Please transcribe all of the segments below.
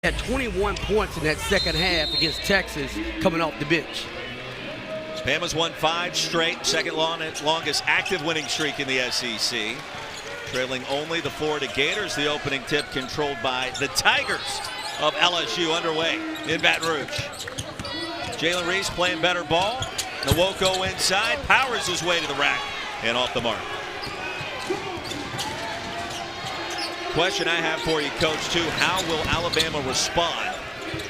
Had 21 points in that second half against Texas coming off the bench. Bama's won 5 straight, second longest active winning streak in the SEC. Trailing only the Florida Gators. The opening tip controlled by the Tigers of LSU underway in Baton Rouge. Jalen Reese playing better ball. Nwoko inside, powers his way to the rack and off the mark. Question I have for you, Coach, too. How will Alabama respond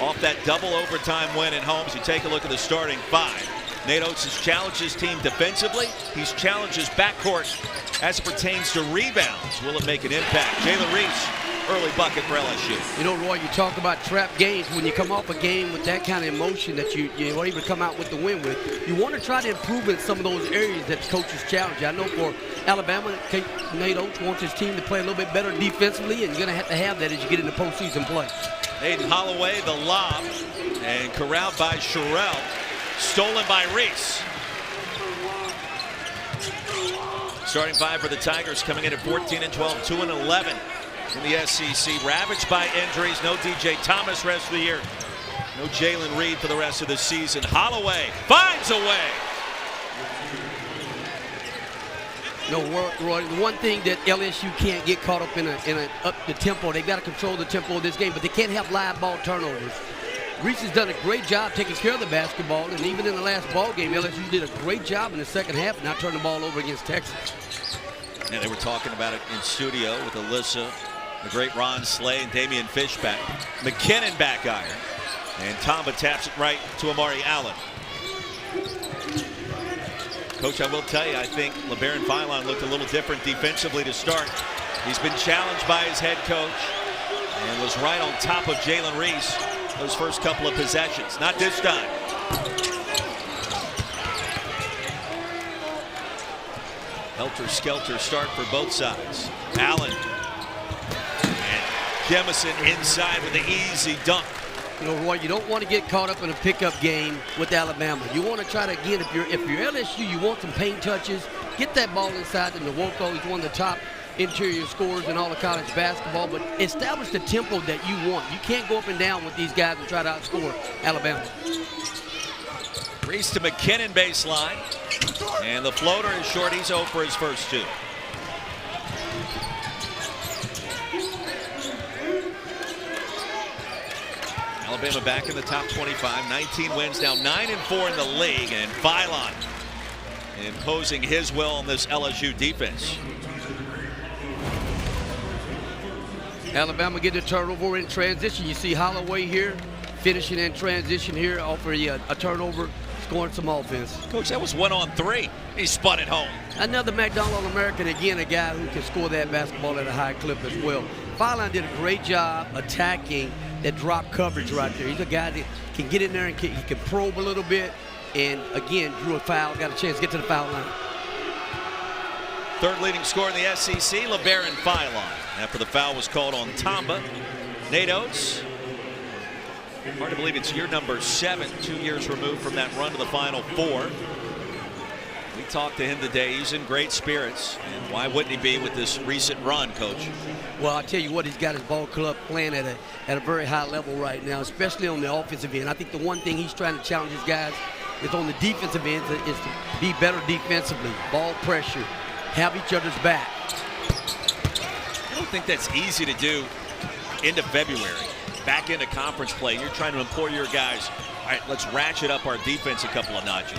off that double overtime win at home? As you take a look at the starting 5. Nate Oates has challenged his team defensively. He's challenged his backcourt as it pertains to rebounds. Will it make an impact? Jalen Reese, early bucket for LSU. You know, Roy, you talk about trap games. When you come off a game with that kind of emotion that you were able to come out with the win with, you want to try to improve in some of those areas that the coaches challenge you. I know for Alabama, Nate Oates wants his team to play a little bit better defensively, and you're going to have that as you get into postseason play. Hayden Holloway, the lob, and corralled by Sherrell. Stolen by Reese. Starting 5 for the Tigers coming in at 14 and 12, 2 and 11 in the SEC. Ravaged by injuries. No DJ Thomas rest of the year. No Jalen Reed for the rest of the season. Holloway finds a way. No, Roy, the one thing that LSU can't get caught up in up the tempo. They've got to control the tempo of this game, but they can't have live ball turnovers. Reese has done a great job taking care of the basketball, and even in the last ball game, LSU did a great job in the second half and not turning the ball over against Texas. And they were talking about it in studio with Alyssa, the great Ron Slay, and Damian Fishback. McKinnon back iron, and Tamba taps it right to Amari Allen. Coach, I will tell you, I think LeBaron Philon looked a little different defensively to start. He's been challenged by his head coach and was right on top of Jalen Reese those first couple of possessions. Not this time. Helter-skelter start for both sides. Allen and Jemison inside with the easy dunk. You know, Roy, you don't want to get caught up in a pickup game with Alabama. You want to try to, again, if you're LSU, you want some paint touches. Get that ball inside to Nwoko. He's one of the top interior scorers in all of college basketball, but establish the tempo that you want. You can't go up and down with these guys and try to outscore Alabama. Reese to McKinnon baseline, and the floater is short. He's 0 for his first 2. Alabama back in the top 25, 19 wins now, 9 and 4 in the league, and Philon imposing his will on this LSU defense. Alabama get the turnover in transition. You see Holloway here finishing in transition here, offer a turnover, scoring some offense. Coach, that was 1 on 3. He spun it home. Another McDonald All-American, again, a guy who can score that basketball at a high clip as well. Philon did a great job attacking that drop coverage right there. He's a guy that can get in there and he can probe a little bit, and again, drew a foul, got a chance to get to the foul line. Third leading scorer in the SEC, LeBaron Philon. After the foul was called on Tamba. Nate Oates. Hard to believe it's year number 7, 2 years removed from that run to the Final Four. We talked to him today. He's in great spirits. And why wouldn't he be with this recent run, Coach? Well, I'll tell you what, he's got his ball club playing at a very high level right now, especially on the offensive end. I think the one thing he's trying to challenge his guys is on the defensive end is to be better defensively, ball pressure, have each other's back. I don't think that's easy to do into February, back into conference play. You're trying to implore your guys, all right, let's ratchet up our defense a couple of notches.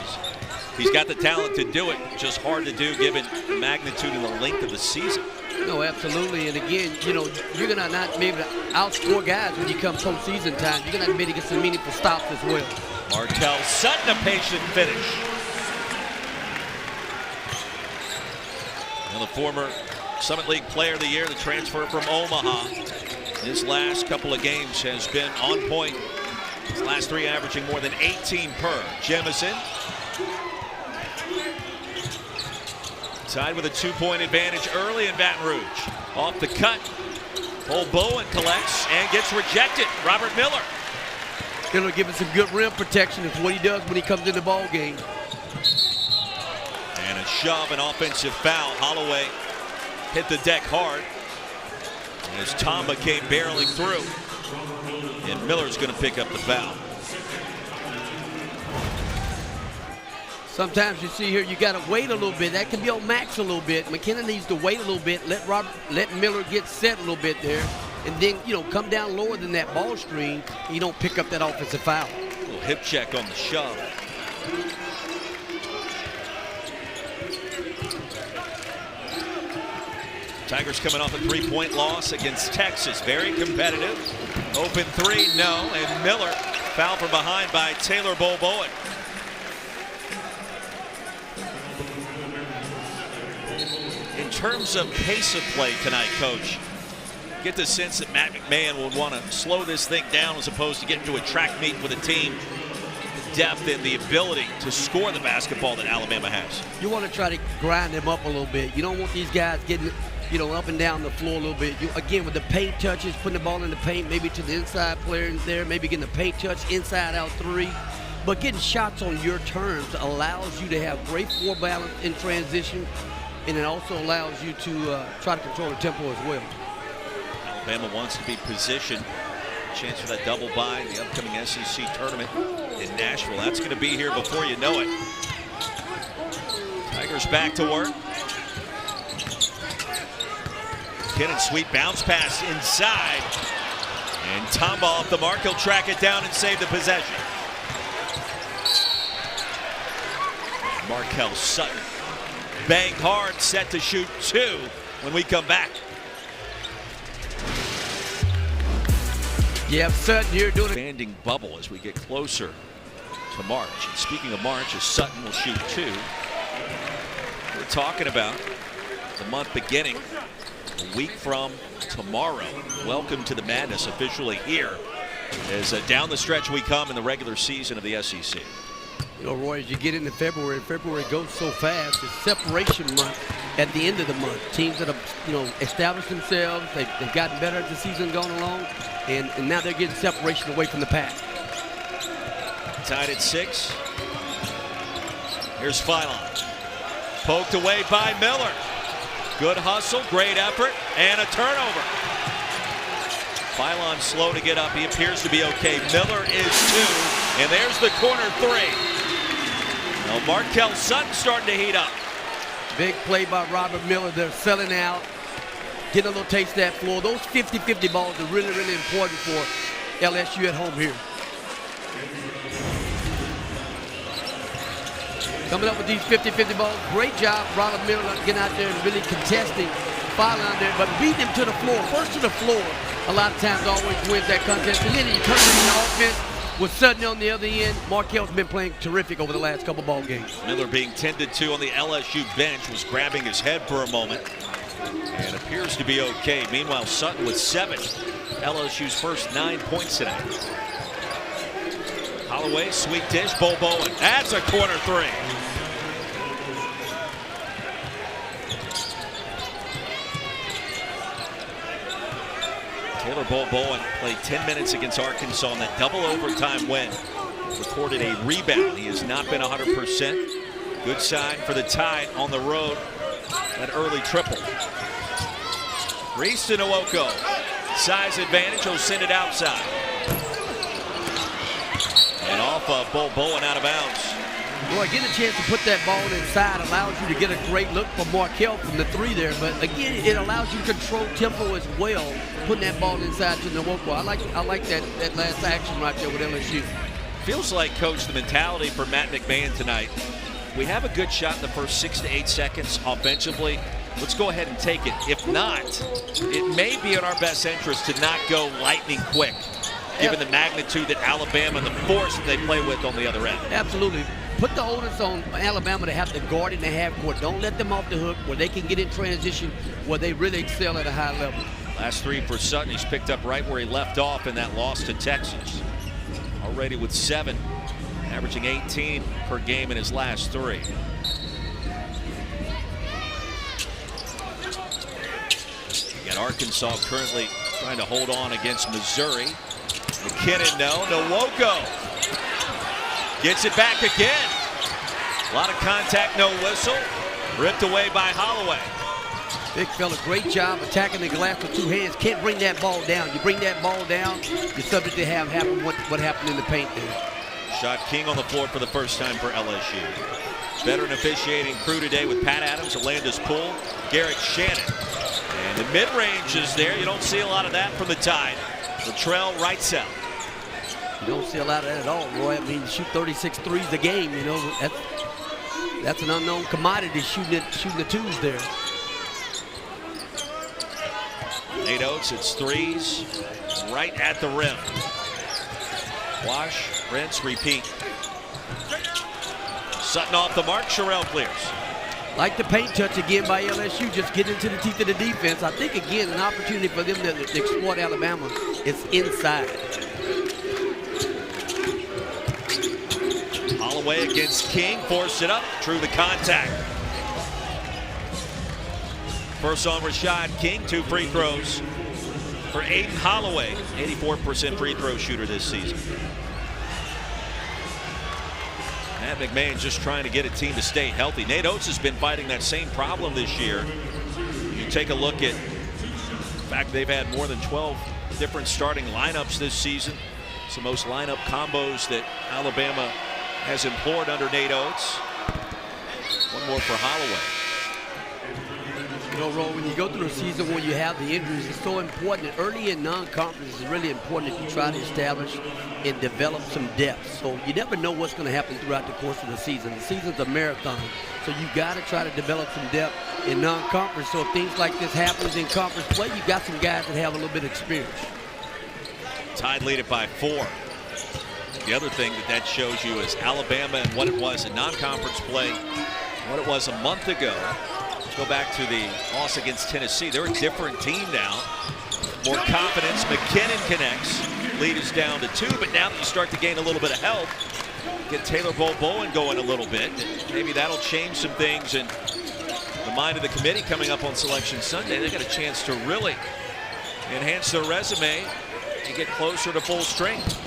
He's got the talent to do it, just hard to do given the magnitude and the length of the season. No, absolutely. And again, you know, you're going to not be able to outscore guys when you come postseason time. You're going to have to be able to get some meaningful stops as well. Martell Sutton, a patient finish. And the former Summit League Player of the Year, the transfer from Omaha. His last couple of games has been on point. His last 3 averaging more than 18 per. Jemison tied with a 2-point advantage early in Baton Rouge. Off the cut. Old Bowen collects and gets rejected. Robert Miller. Going to give him some good rim protection. It's what he does when he comes in the ball game. And a shove, an offensive foul. Holloway hit the deck hard as Tamba came barreling through. And Miller's going to pick up the foul. Sometimes you see here you got to wait a little bit. That can be on Max a little bit. McKenna needs to wait a little bit. Let Miller get set a little bit there, and then come down lower than that ball screen. You don't pick up that offensive foul. A little hip check on the shove. Tigers coming off a 3-point loss against Texas. Very competitive. Open three, no, and Miller fouled from behind by Taylor Bowen. In terms of pace of play tonight, Coach, get the sense that Matt McMahon would want to slow this thing down as opposed to getting to a track meet with a team, the depth and the ability to score the basketball that Alabama has. You want to try to grind them up a little bit. You don't want these guys getting up and down the floor a little bit. Again, with the paint touches, putting the ball in the paint, maybe to the inside player there, maybe getting the paint touch inside out three. But getting shots on your terms allows you to have great floor balance in transition, and it also allows you to try to control the tempo as well. Alabama wants to be positioned. Chance for that double bye in the upcoming SEC tournament in Nashville. That's going to be here before you know it. Tigers back to work. McKinnon, sweet bounce pass inside. And Tomba off the mark. He'll track it down and save the possession. Markel Sutton banged hard, set to shoot two when we come back. Yeah, Sutton here doing Expanding bubble as we get closer to March. And speaking of March, as Sutton will shoot two, we're talking about the month beginning a week from tomorrow. Welcome to the madness officially here as down the stretch we come in the regular season of the SEC. Roy, as you get into February goes so fast. It's separation month at the end of the month. Teams that have, established themselves, they've gotten better as the season going along, and now they're getting separation away from the pack. Tied at 6. Here's Philon. Poked away by Miller. Good hustle, great effort, and a turnover. Philon slow to get up. He appears to be okay. Miller is 2, and there's the corner 3. Now Markel Sutton starting to heat up. Big play by Robert Miller. They're selling out, getting a little taste of that floor. Those 50-50 balls are really, really important for LSU at home here. Coming up with these 50-50 balls. Great job, Robert Miller, getting out there and really contesting Philon there, but beating him to the floor. First to the floor, a lot of times always wins that contest. And then you turn it into offense with Sutton on the other end. Markel's been playing terrific over the last couple ball games. Miller being tended to on the LSU bench, was grabbing his head for a moment and appears to be okay. Meanwhile, Sutton with 7. LSU's first 9 points tonight. Holloway, sweet dish, Bowen. That's a corner 3. Taylor Bowen played 10 minutes against Arkansas in that double overtime win. Recorded a rebound. He has not been 100%. Good sign for the Tide on the road. That early triple. Reese to Nwoko. Size advantage. He'll send it outside. And off of Bowen out of bounds. Boy, getting a chance to put that ball inside allows you to get a great look for Markel from the 3 there. But again, it allows you to control tempo as well, putting that ball inside to Nwoko. I like that last action right there with LSU. Feels like, Coach, the mentality for Matt McMahon tonight. We have a good shot in the first 6 to 8 seconds offensively. Let's go ahead and take it. If not, it may be in our best interest to not go lightning quick, given the magnitude that Alabama and the force that they play with on the other end. Absolutely. Put the onus on Alabama to have to guard in the half court. Don't let them off the hook where they can get in transition, where they really excel at a high level. Last 3 for Sutton. He's picked up right where he left off in that loss to Texas. Already with 7, averaging 18 per game in his last 3. And Arkansas currently trying to hold on against Missouri. McKinnon, no. Nwoko gets it back again. A lot of contact, no whistle. Ripped away by Holloway. Big fella, great job attacking the glass with two hands. Can't bring that ball down. You bring that ball down, you're subject to have happen what happened in the paint there. Shot King on the floor for the first time for LSU. Veteran officiating crew today with Pat Adams, Alandis Poole, Garrett Shannon. And the mid-range is there. You don't see a lot of that from the Tide. Latrell Wrightsell. You don't see a lot of that at all, Roy. I mean, shoot 36 threes a game, you know. That's an unknown commodity shooting the twos there. Nate Oates, it's threes right at the rim. Wash, rinse, repeat. Sutton off the mark, Sherrell clears. Like the paint touch again by LSU, just get into the teeth of the defense. I think, again, an opportunity for them to exploit Alabama is inside. Holloway against King, forced it up, drew the contact. First on Rashad King, 2 free throws for Aiden Holloway, 84% free throw shooter this season. Matt McMahon's just trying to get a team to stay healthy. Nate Oates has been fighting that same problem this year. You take a look at the fact they've had more than 12 different starting lineups this season. It's the most lineup combos that Alabama has employed under Nate Oates. One more for Holloway. You know, Ro, when you go through a season where you have the injuries, it's so important. Early in non-conference is really important if you try to establish and develop some depth. So you never know what's going to happen throughout the course of the season. The season's a marathon, so you got to try to develop some depth in non-conference. So if things like this happens in conference play, you got some guys that have a little bit of experience. Tide lead it by 4. The other thing that shows you is Alabama and what it was in non-conference play, what it was a month ago. Go back to the loss against Tennessee. They're a different team now. More confidence. McKinnon connects. Lead is down to 2, but now that you start to gain a little bit of help, get Taylor Bowen going a little bit, maybe that'll change some things in the mind of the committee coming up on Selection Sunday. They got a chance to really enhance their resume and get closer to full strength.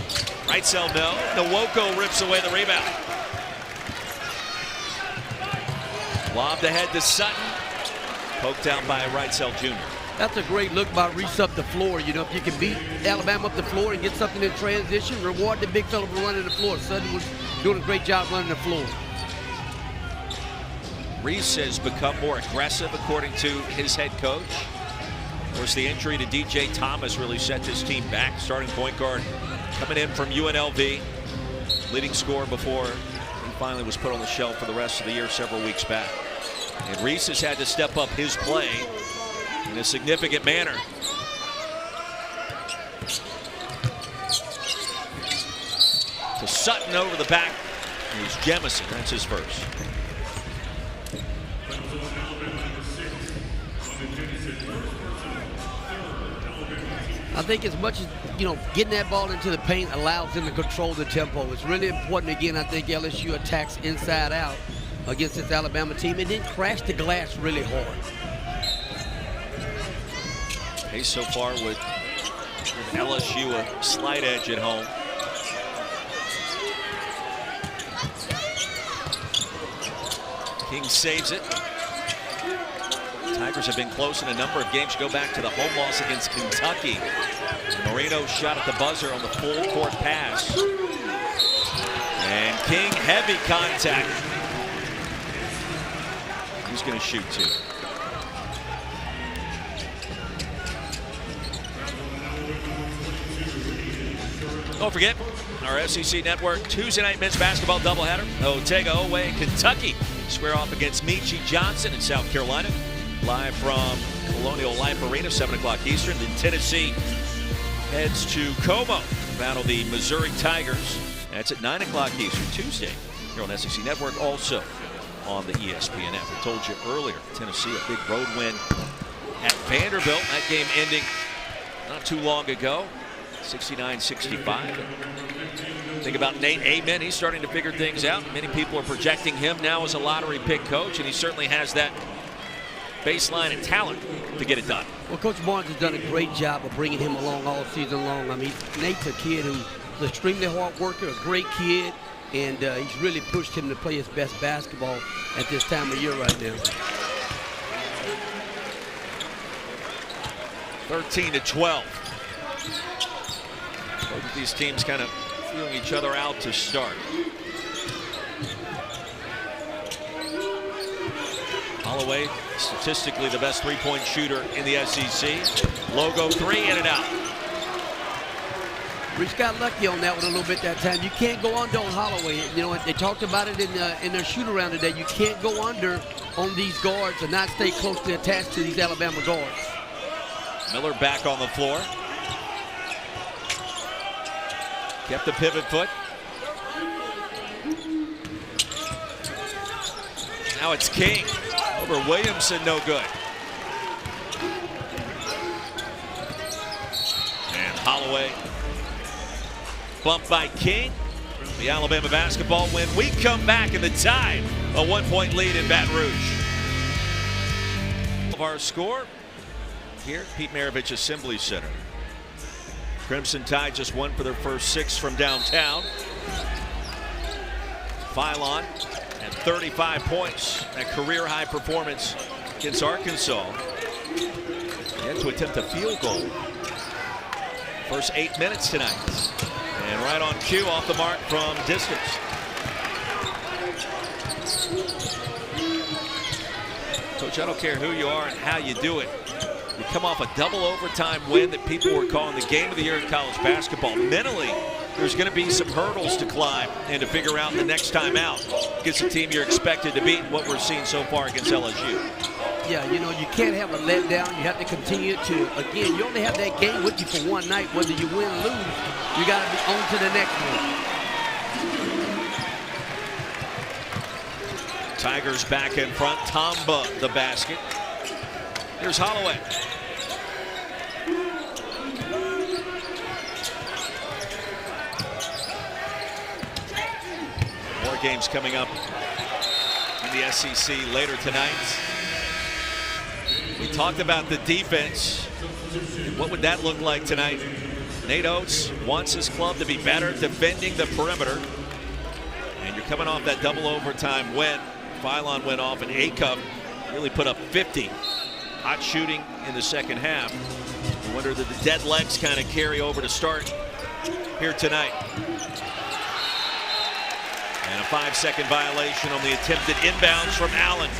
Wrightsell, no. Nwoko rips away the rebound. Lobbed ahead to Sutton. Poked out by Wrightsell Jr. That's a great look by Reese up the floor. You know, if you can beat Alabama up the floor and get something in transition, reward the big fella for running the floor. Sutton was doing a great job running the floor. Reese has become more aggressive, according to his head coach. Of course, the injury to DJ Thomas really set this team back. Starting point guard coming in from UNLV, leading scorer before he finally was put on the shelf for the rest of the year several weeks back. And Reese has had to step up his play in a significant manner. To Sutton over the back. Here's Jemison. That's his first. I think as much as, you know, getting that ball into the paint allows them to control the tempo. It's really important. Again, I think LSU attacks inside out against this Alabama team and then crash the glass really hard. Pace so far with LSU a slight edge at home. King saves it. Tigers have been close in a number of games. Go back to the home loss against Kentucky. Moreno shot at the buzzer on the full court pass. And King, heavy contact. He's going to shoot too. Don't forget, our SEC Network Tuesday night men's basketball doubleheader. Otega away in Kentucky. Square off against Meechie Johnson in South Carolina. Live from Colonial Life Arena, 7 o'clock Eastern. Then Tennessee heads to Como to battle the Missouri Tigers. That's at 9 o'clock Eastern Tuesday here on SEC Network, also on the ESPN app. I told you earlier, Tennessee a big road win at Vanderbilt. That game ending not too long ago, 69-65. Think about Nate Amen. He's starting to figure things out. Many people are projecting him now as a lottery pick coach, and he certainly has that baseline and talent to get it done. Well, Coach Barnes has done a great job of bringing him along all season long. I mean, Nate's a kid who's an extremely hard worker, a great kid, and he's really pushed him to play his best basketball at this time of year right now. 13-12. Both of these teams kind of feeling each other out to start. Holloway, statistically the best three-point shooter in the SEC. Logo three, in and out. Rich got lucky on that one a little bit that time. You can't go under on Holloway. You know, they talked about it in their shoot-around today. You can't go under on these guards and not stay closely attached to these Alabama guards. Miller back on the floor. Kept the pivot foot. Now it's King over Williamson, no good. And Holloway bumped by King. The Alabama basketball win. We come back in the Tide, a 1-point lead in Baton Rouge. Of our score here at Pete Maravich Assembly Center. Crimson Tide just won for their first 6 from downtown. Philon at 35 points, a career high performance against Arkansas. He had to attempt a field goal. First 8 minutes tonight. And right on cue, off the mark from distance. Coach, I don't care who you are and how you do it. You come off a double overtime win that people were calling the game of the year in college basketball. Mentally, there's going to be some hurdles to climb and to figure out the next time out against a team you're expected to beat, what we're seeing so far against LSU. Yeah, you know, you can't have a letdown. You have to continue to, again, you only have that game with you for one night. Whether you win or lose, you got to be on to the next one. Tigers back in front. Tamba the basket. Here's Holloway. More games coming up in the SEC later tonight. We talked about the defense. What would that look like tonight? Nate Oates wants his club to be better defending the perimeter. And you're coming off that double overtime win. Philon went off, and Acuff really put up 50. Hot shooting in the second half. I wonder that the dead legs kind of carry over to start here tonight. And a 5-second violation on the attempted inbounds from Allen.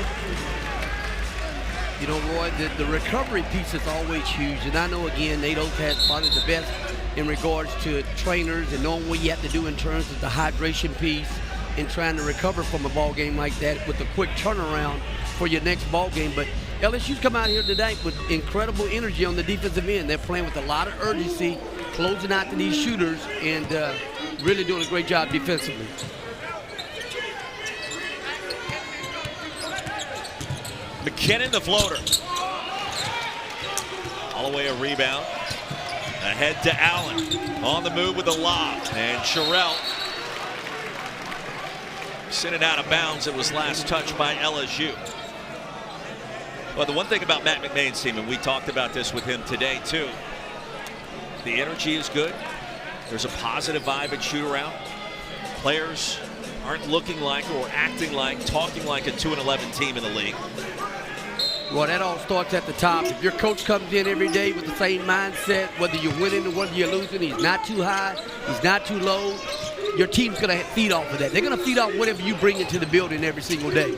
You know, Roy, the recovery piece is always huge. And I know, again, Nate Oates has probably the best in regards to trainers and knowing what you have to do in terms of the hydration piece and trying to recover from a ball game like that with a quick turnaround for your next ball game. But LSU's come out here tonight with incredible energy on the defensive end. They're playing with a lot of urgency, closing out to these shooters, and really doing a great job defensively. McKinnon the floater. Holloway a rebound. Ahead to Allen. On the move with the lob. And Sherrill sent it out of bounds. It was last touched by LSU. Well, the one thing about Matt McMahon's team, and we talked about this with him today too, the energy is good. There's a positive vibe at shoot-around. Players aren't looking like or acting like, talking like a 2-11 team in the league. Well, that all starts at the top. If your coach comes in every day with the same mindset, whether you're winning or whether you're losing, he's not too high, he's not too low, your team's going to feed off of that. They're going to feed off whatever you bring into the building every single day.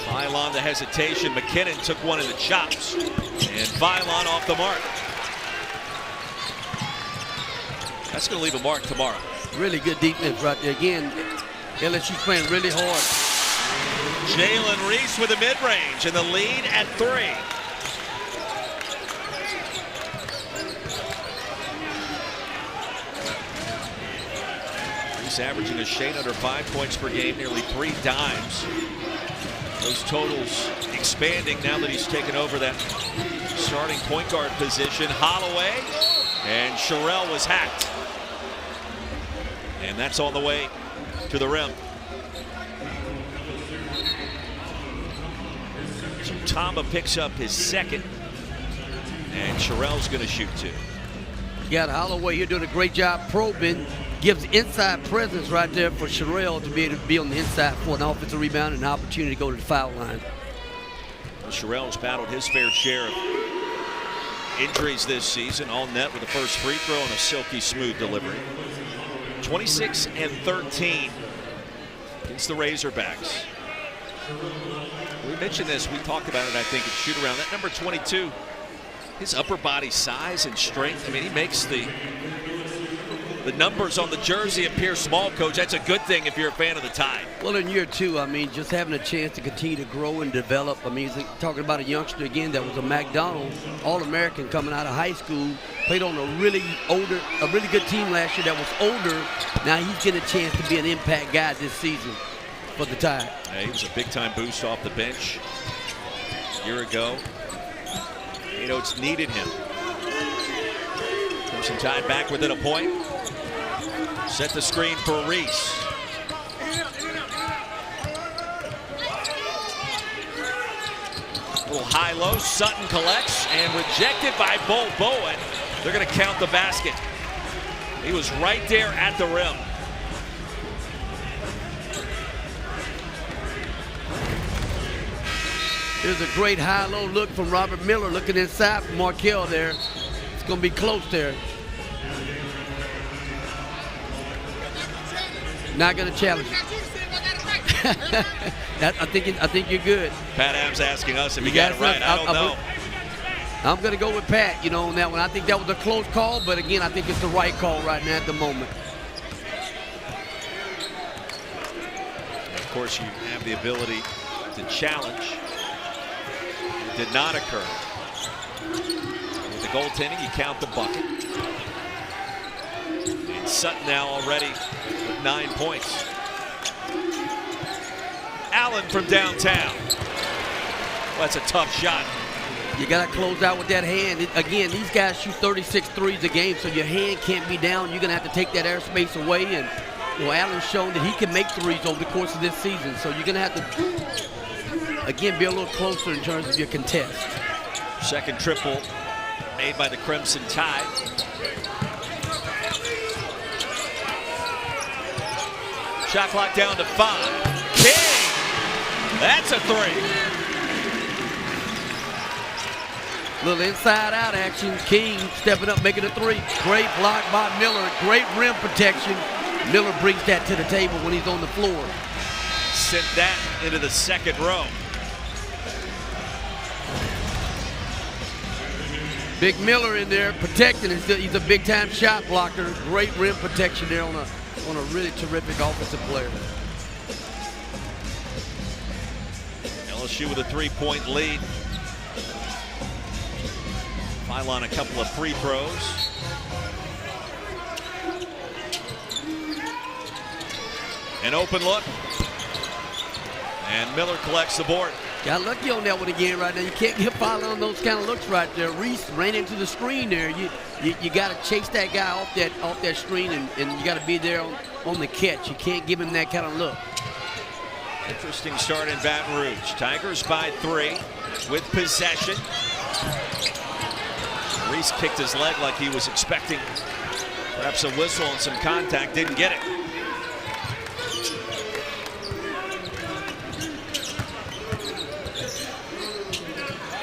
Philon the hesitation. McKinnon took one in the chops. And Philon off the mark. That's going to leave a mark tomorrow. Really good defense right there. Again, LSU's playing really hard. Jalen Reese with a mid-range and the lead at 3. Reese averaging a shade under 5 points per game, nearly 3 dimes. Those totals expanding now that he's taken over that starting point guard position. Holloway, and Sherrill was hacked. And that's on the way to the rim. So Tamba picks up his second, and Sherrill's going to shoot 2. You got Holloway here doing a great job probing. Gives inside presence right there for Sherrill to be able to be on the inside for an offensive rebound and an opportunity to go to the foul line. Sherrell's battled his fair share of injuries this season. All net with the first free throw and a silky smooth delivery. 26-13 against the Razorbacks. We mentioned this. We talked about it, I think, at shoot around. That number 22, his upper body size and strength. I mean, he makes the numbers on the jersey appear small, Coach. That's a good thing if you're a fan of the Tide. Well, in year two, I mean, just having a chance to continue to grow and develop. I mean, he's talking about a youngster again that was a McDonald All-American coming out of high school, played on a really good team last year that was older. Now he's getting a chance to be an impact guy this season for the Tide. Yeah, he was a big-time boost off the bench a year ago. You know, it's needed him. Crimson Tide back within a point. Set the screen for Reese. A little high-low. Sutton collects and rejected by Bowen. They're going to count the basket. He was right there at the rim. Here's a great high-low look from Robert Miller looking inside from Markell there. It's going to be close there. Not going to challenge it. I think you're good. Pat Adams asking us if he got it right. I don't know. I'm going to go with Pat, you know, on that one. I think that was a close call, but again, I think it's the right call right now at the moment. Of course, you have the ability to challenge. It did not occur. With the goaltending, you count the bucket. And Sutton now already with 9 points. Allen from downtown. Well, that's a tough shot. You got to close out with that hand. Again, these guys shoot 36 threes a game, so your hand can't be down. You're going to have to take that airspace away. And, you know, Allen's shown that he can make threes over the course of this season. So you're going to have to, again, be a little closer in terms of your contest. Second triple made by the Crimson Tide. Shot clock down to 5. King! That's a 3. Little inside-out action. King stepping up, making a 3. Great block by Miller. Great rim protection. Miller brings that to the table when he's on the floor. Sent that into the second row. Big Miller in there protecting. He's a big-time shot blocker. Great rim protection there on a really terrific offensive player. LSU with a 3-point lead. File on a couple of free throws. An open look. And Miller collects the board. Got lucky on that one again right now. You can't get fouled on those kind of looks right there. Reese ran into the screen there. You got to chase that guy off that screen, and you got to be there on the catch. You can't give him that kind of look. Interesting start in Baton Rouge. Tigers by 3 with possession. Reese kicked his leg like he was expecting perhaps a whistle and some contact. Didn't get it.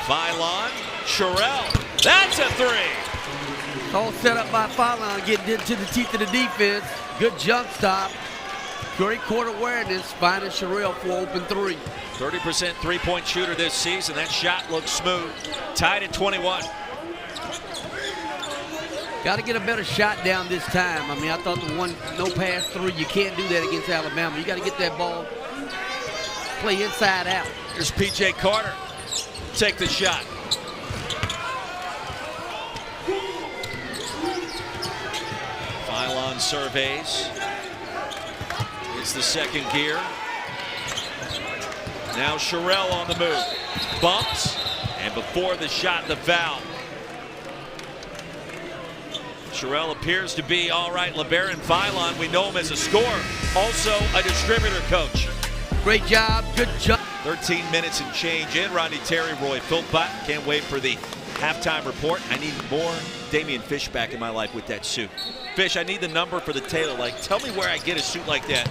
Phylon, Sherrell, that's a 3. All set up by Phylon, getting into the teeth of the defense. Good jump stop. Great court awareness, finding Sherrell for open 3. 30% three-point shooter this season. That shot looks smooth. Tied at 21. Got to get a better shot down this time. I mean, I thought the one no-pass 3, you can't do that against Alabama. You got to get that ball, play inside out. Here's P.J. Carter. Take the shot. Phylon surveys. It's the second gear. Now Sherrell on the move. Bumps. And before the shot, the foul. Sherrell appears to be all right. LeBaron Phylon, we know him as a scorer. Also a distributor, Coach. Great job. Good job. 13 minutes and change in. Rodney Terry, Roy Philpott. Can't wait for the halftime report. I need more Damian Fish back in my life with that suit. Fish, I need the number for the tailor. Like, tell me where I get a suit like that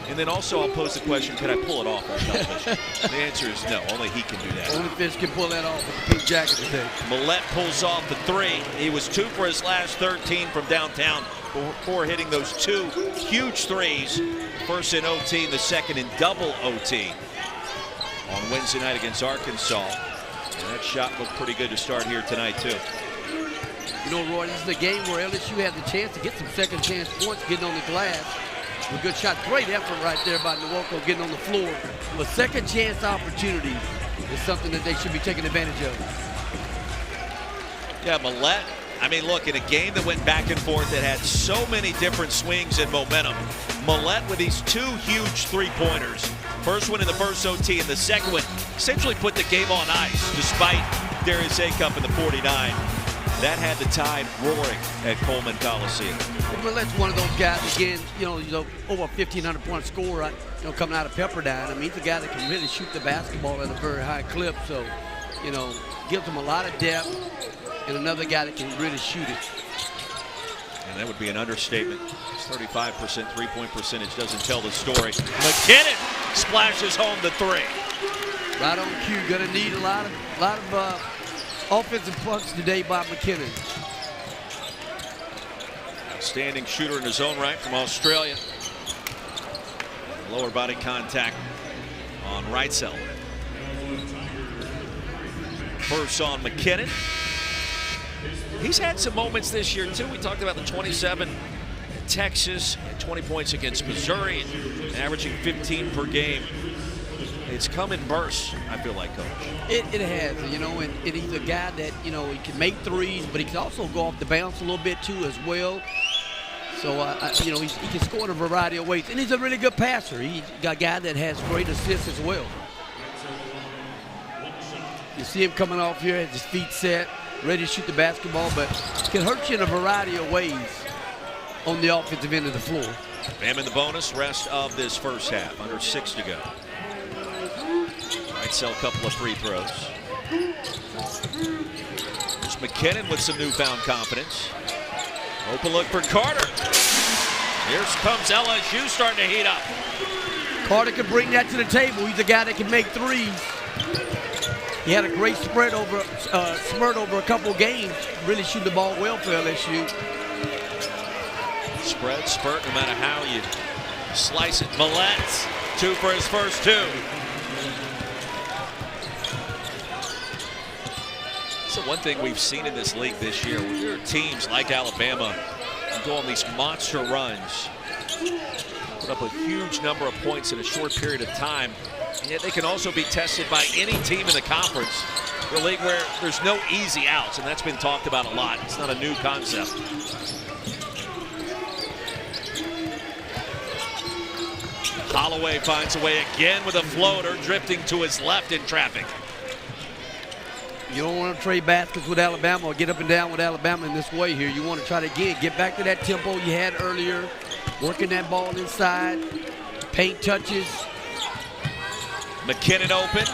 And then also I'll pose the question, can I pull it off on television? The answer is no, only he can do that. Only Fish can pull that off with the pink jacket today. Millette pulls off the 3. He was 2 for his last 13 from downtown before hitting those 2 huge threes. First in OT, the second in double OT on Wednesday night against Arkansas. And that shot looked pretty good to start here tonight too. You know, Roy, this is a game where LSU has a chance to get some second chance points getting on the glass. A good shot, great effort right there by Nwoko getting on the floor. But second chance opportunity is something that they should be taking advantage of. Yeah, Millette, I mean, look, in a game that went back and forth that had so many different swings and momentum, Millette with these 2 huge three-pointers. First one in the first OT and the second one essentially put the game on ice despite Darius Acup in the 49. That had the tide roaring at Coleman Coliseum. Millette's one of those guys, again, you know, over a 1,500-point scorer, you know, coming out of Pepperdine. I mean, he's a guy that can really shoot the basketball at a very high clip. So, you know, gives him a lot of depth, and another guy that can really shoot it. And that would be an understatement. His 35% three-point percentage doesn't tell the story. McKinnon splashes home the 3. Right on cue. Going to need a lot of offensive punch today by McKinnon. Outstanding shooter in his own right from Australia. Lower body contact on Reitzel. First on McKinnon. He's had some moments this year too. We talked about the 27 at Texas, 20 points against Missouri, averaging 15 per game. It's come in bursts, I feel like, Coach. It has, you know, and he's a guy that, you know, he can make threes, but he can also go off the bounce a little bit too as well. So, you know, he can score in a variety of ways. And he's a really good passer. He's a guy that has great assists as well. You see him coming off here, has his feet set, ready to shoot the basketball, but can hurt you in a variety of ways on the offensive end of the floor. Bam in the bonus, rest of this first half, under 6 to go. Reitzel, a couple of free throws. There's McKinnon with some newfound confidence. Open look for Carter. Here comes LSU starting to heat up. Carter can bring that to the table. He's a guy that can make threes. He had a great spurt over a couple games, really shooting the ball well for LSU. Spread, spurt, no matter how you slice it. Millette, 2 for his first 2. So one thing we've seen in this league this year, when there are teams like Alabama go on these monster runs, put up a huge number of points in a short period of time, and yet they can also be tested by any team in the conference. A league where there's no easy outs, and that's been talked about a lot. It's not a new concept. Holloway finds a way again with a floater, drifting to his left in traffic. You don't want to trade baskets with Alabama or get up and down with Alabama in this way here. You want to try to get back to that tempo you had earlier, working that ball inside, paint touches. McKinnon open.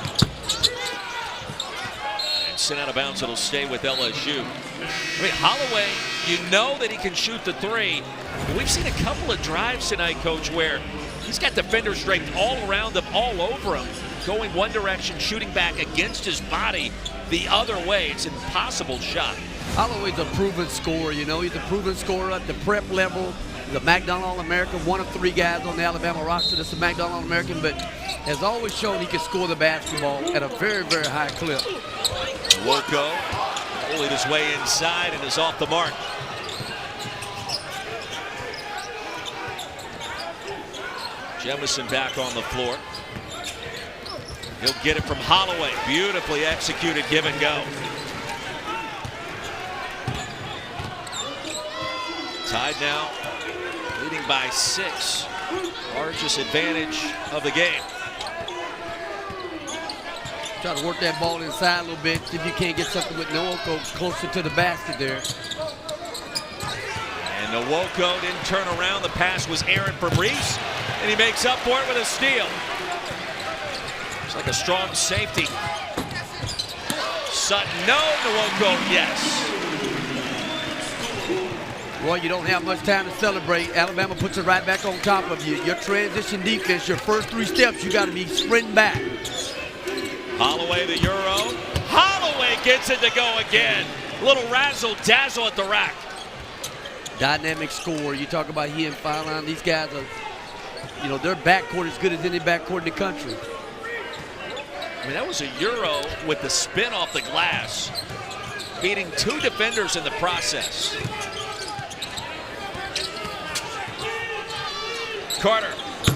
And sent out of bounds. It'll stay with LSU. I mean, Holloway, you know that he can shoot the 3. But we've seen a couple of drives tonight, Coach, where he's got defenders draped all around him, all over him, going one direction, shooting back against his body the other way. It's an impossible shot. Holloway's a proven scorer, you know. He's a proven scorer at the prep level. He's a McDonald All-American, one of 3 guys on the Alabama roster that's a McDonald All-American, but has always shown he can score the basketball at a very, very high clip. Nwoko bullied his way inside and is off the mark. Jemison back on the floor. He'll get it from Holloway. Beautifully executed give and go. Tied now, leading by 6. Largest advantage of the game. Try to work that ball inside a little bit, see if you can't get something with Nwoko closer to the basket there. And Nwoko didn't turn around. The pass was Aaron Fabrice, and he makes up for it with a steal. It's like a strong safety. Sutton, no. Nwoko, yes. Boy, you don't have much time to celebrate. Alabama puts it right back on top of you. Your transition defense, your first 3 steps, you got to be sprinting back. Holloway, the Euro. Holloway gets it to go again. A little razzle-dazzle at the rack. Dynamic score. You talk about he and foul line. These guys are, you know, their backcourt as good as any backcourt in the country. I mean, that was a Euro with the spin off the glass, beating 2 defenders in the process. Carter,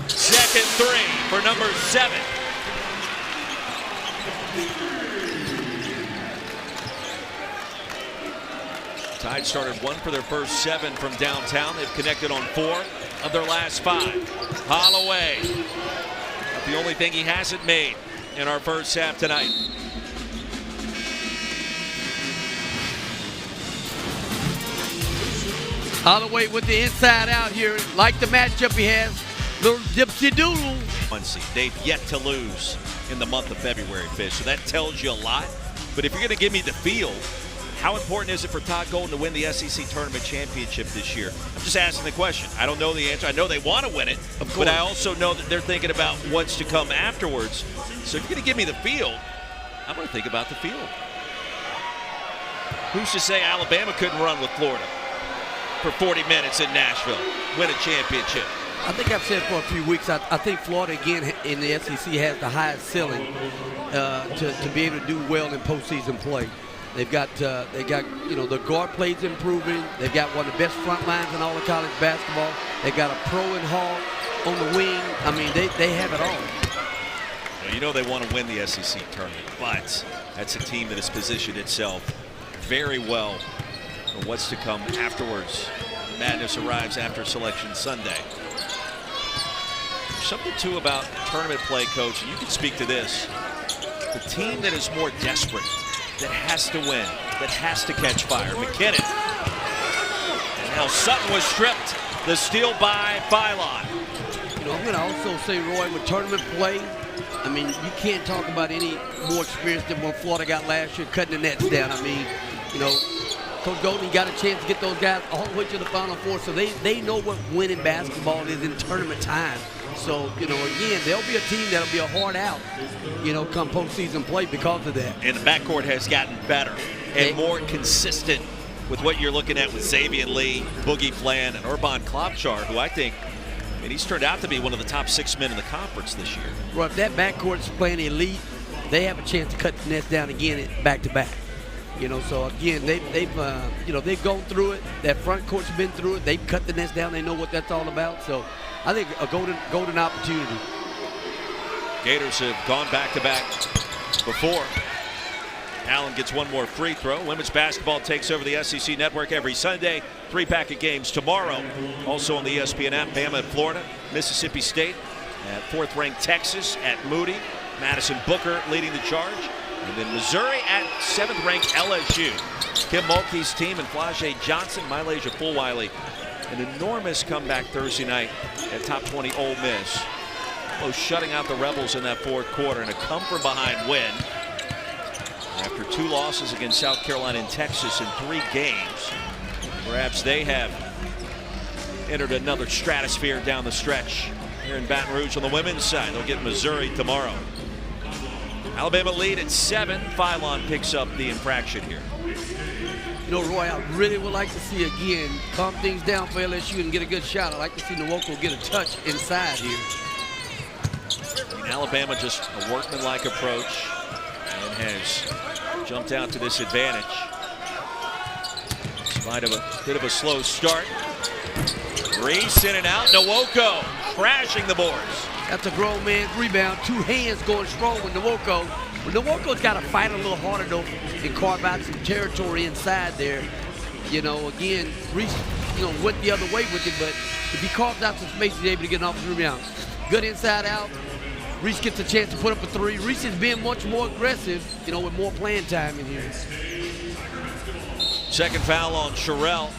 second 3 for number 7. Tide started 1 for their first 7 from downtown. They've connected on 4 of their last 5. Holloway, the only thing he hasn't made in our first half tonight. Holloway with the inside out here. Like the matchup he has. Little dipsy doodle. They've yet to lose in the month of February, Fish. So that tells you a lot. But if you're going to give me the field, how important is it for Todd Golden to win the SEC Tournament Championship this year? I'm just asking the question. I don't know the answer. I know they want to win it, but I also know that they're thinking about what's to come afterwards. So if you're going to give me the field, I'm going to think about the field. Who's to say Alabama couldn't run with Florida for 40 minutes in Nashville, win a championship? I think I've said for a few weeks, I think Florida, again, in the SEC has the highest ceiling to be able to do well in postseason play. They've got, you know, the guard play's improving. They've got one of the best front lines in all of college basketball. They've got a pro in Hall on the wing. I mean, they have it all. You know they want to win the SEC tournament, but that's a team that has positioned itself very well for what's to come afterwards. Madness arrives after Selection Sunday. There's something, too, about tournament play, Coach, and you can speak to this. The team that is more desperate, that has to win, that has to catch fire. McKinnon. And now Sutton was stripped. The steal by Philon. You know, I'm going to also say, Roy, with tournament play, I mean, you can't talk about any more experience than what Florida got last year, cutting the nets down. I mean, you know, Coach Golden got a chance to get those guys all the way to the Final Four, so they know what winning basketball is in tournament time. So, you know, again, there'll be a team that'll be a hard out, you know, come postseason play because of that. And the backcourt has gotten better and more consistent with what you're looking at with Xavier Lee, Boogie Flan, and Urban Klobuchar, who I think, and he's turned out to be one of the top 6 men in the conference this year. Well, if that backcourt's playing elite, they have a chance to cut the nets down again back-to-back. You know, so again, they've gone through it. That front court's been through it. They've cut the nets down. They know what that's all about. So I think a golden opportunity. Gators have gone back-to-back before. Allen gets one more free throw. Women's basketball takes over the SEC network every Sunday. 3-packet games tomorrow. Also on the ESPN app, Bama at Florida, Mississippi State at 4th-ranked Texas at Moody. Madison Booker leading the charge. And then Missouri at 7th-ranked LSU. Kim Mulkey's team and Flau'jae Johnson, Mylasia Fulwiley. An enormous comeback Thursday night at top 20 Ole Miss. Almost shutting out the Rebels in that 4th quarter and a come-from-behind win. After 2 losses against South Carolina and Texas in 3 games, perhaps they have entered another stratosphere down the stretch here in Baton Rouge on the women's side. They'll get Missouri tomorrow. Alabama lead at 7. Philon picks up the infraction here. You know, Roy, I really would like to see, again, calm things down for LSU and get a good shot. I'd like to see Nwoko get a touch inside here. And Alabama just a workmanlike approach and has jumped out to this advantage. In spite of a bit of a slow start. Reese in and out. Nwoko crashing the boards. That's a grown man's rebound. 2 hands going strong with Nwoko. But Nwoko's got to fight a little harder, though, and carve out some territory inside there. You know, again, Reese, you know, went the other way with it, but if he carves out some space, he's able to get an offensive rebound. Good inside out. Reese gets a chance to put up a 3. Reese is being much more aggressive, you know, with more playing time in here. Second foul on Sherrell.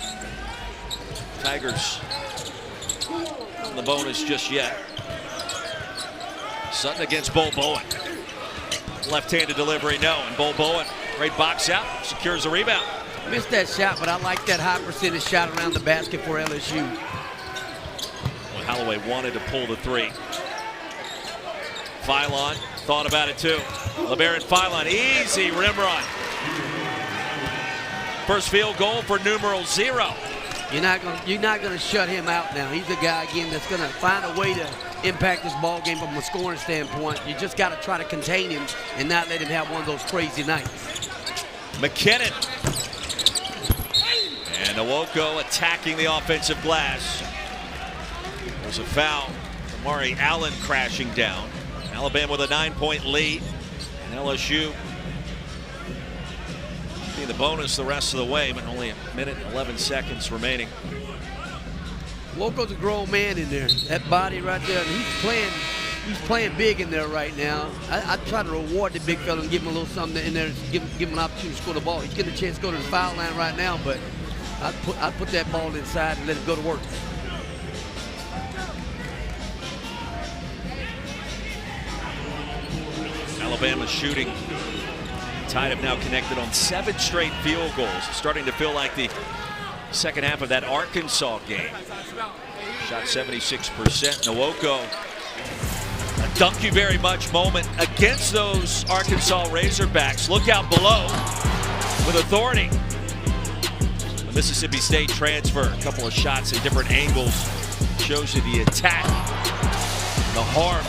Tigers on the bonus just yet. Sutton against Bol Bowen. Left-handed delivery, no. And Bol Bowen, great box out, secures the rebound. Missed that shot, but I like that high percentage shot around the basket for LSU. Well, Holloway wanted to pull the three. Philon thought about it too. LeBaron Philon, easy rim run. First field goal for numeral 0. You're not gonna shut him out now. He's a guy again that's gonna find a way to impact this ball game from a scoring standpoint. You just got to try to contain him and not let him have one of those crazy nights. McKinnon. And Nwoko attacking the offensive glass. There's a foul. Amari Allen crashing down. Alabama with a 9-point lead. And LSU being the bonus the rest of the way, but only a minute and 11 seconds remaining. Nwoko's a grown man in there. That body right there, and he's playing big in there right now. I try to reward the big fella and give him a little something in there, give him an opportunity to score the ball. He's getting a chance to go to the foul line right now, but I'd put that ball inside and let it go to work. Alabama shooting. Tide have now connected on 7 straight field goals. It's starting to feel like the second half of that Arkansas game. Shot 76%. Nwoko, a thank you very much moment against those Arkansas Razorbacks. Look out below with authority. The Mississippi State transfer, a couple of shots at different angles. Shows you the attack, the harm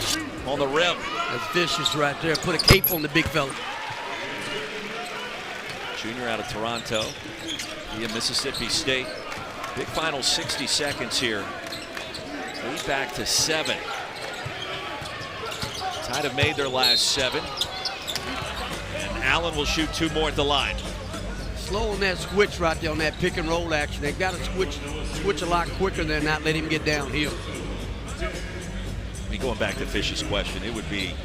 on the rim. That's vicious right there. Put a cape on the big fella. Junior out of Toronto via Mississippi State. Big final 60 seconds here. Lead back to 7. Tide have made their last 7. And Allen will shoot 2 more at the line. Slow on that switch right there on that pick and roll action. They've got to switch a lot quicker than not let him get downhill. I mean, going back to Fish's question, it would be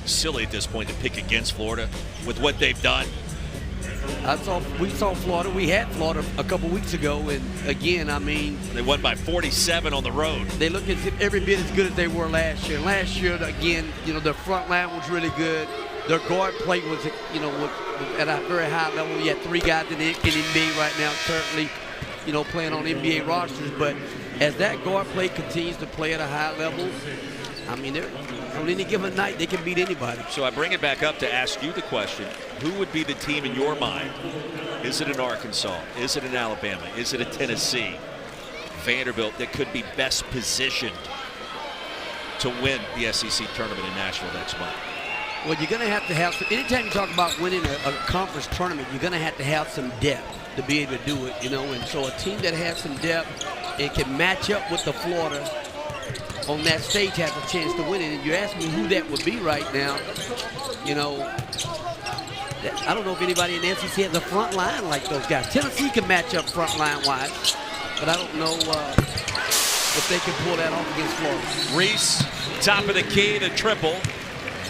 silly at this point to pick against Florida with what they've done. We saw Florida. We had Florida a couple weeks ago, and again, I mean, they won by 47 on the road. They look as if every bit as good as they were last year. Last year, again, you know, their front line was really good. Their guard play was, you know, was at a very high level. You had 3 guys in the NBA right now, currently, you know, playing on NBA rosters. But as that guard play continues to play at a high level, I mean, on any given night, they can beat anybody. So I bring it back up to ask you the question, who would be the team in your mind? Is it an Arkansas? Is it an Alabama? Is it a Tennessee? Vanderbilt that could be best positioned to win the SEC tournament in Nashville next month? Well, you're going to have some, anytime you talk about winning a conference tournament, you're going to have some depth to be able to do it, you know. And so a team that has some depth and can match up with the Florida on that stage has a chance to win it. And you ask me who that would be right now, you know, I don't know if anybody in the SEC has a front line like those guys. Tennessee can match up front line wise, but I don't know if they can pull that off against Florida. Reese, top of the key, the triple.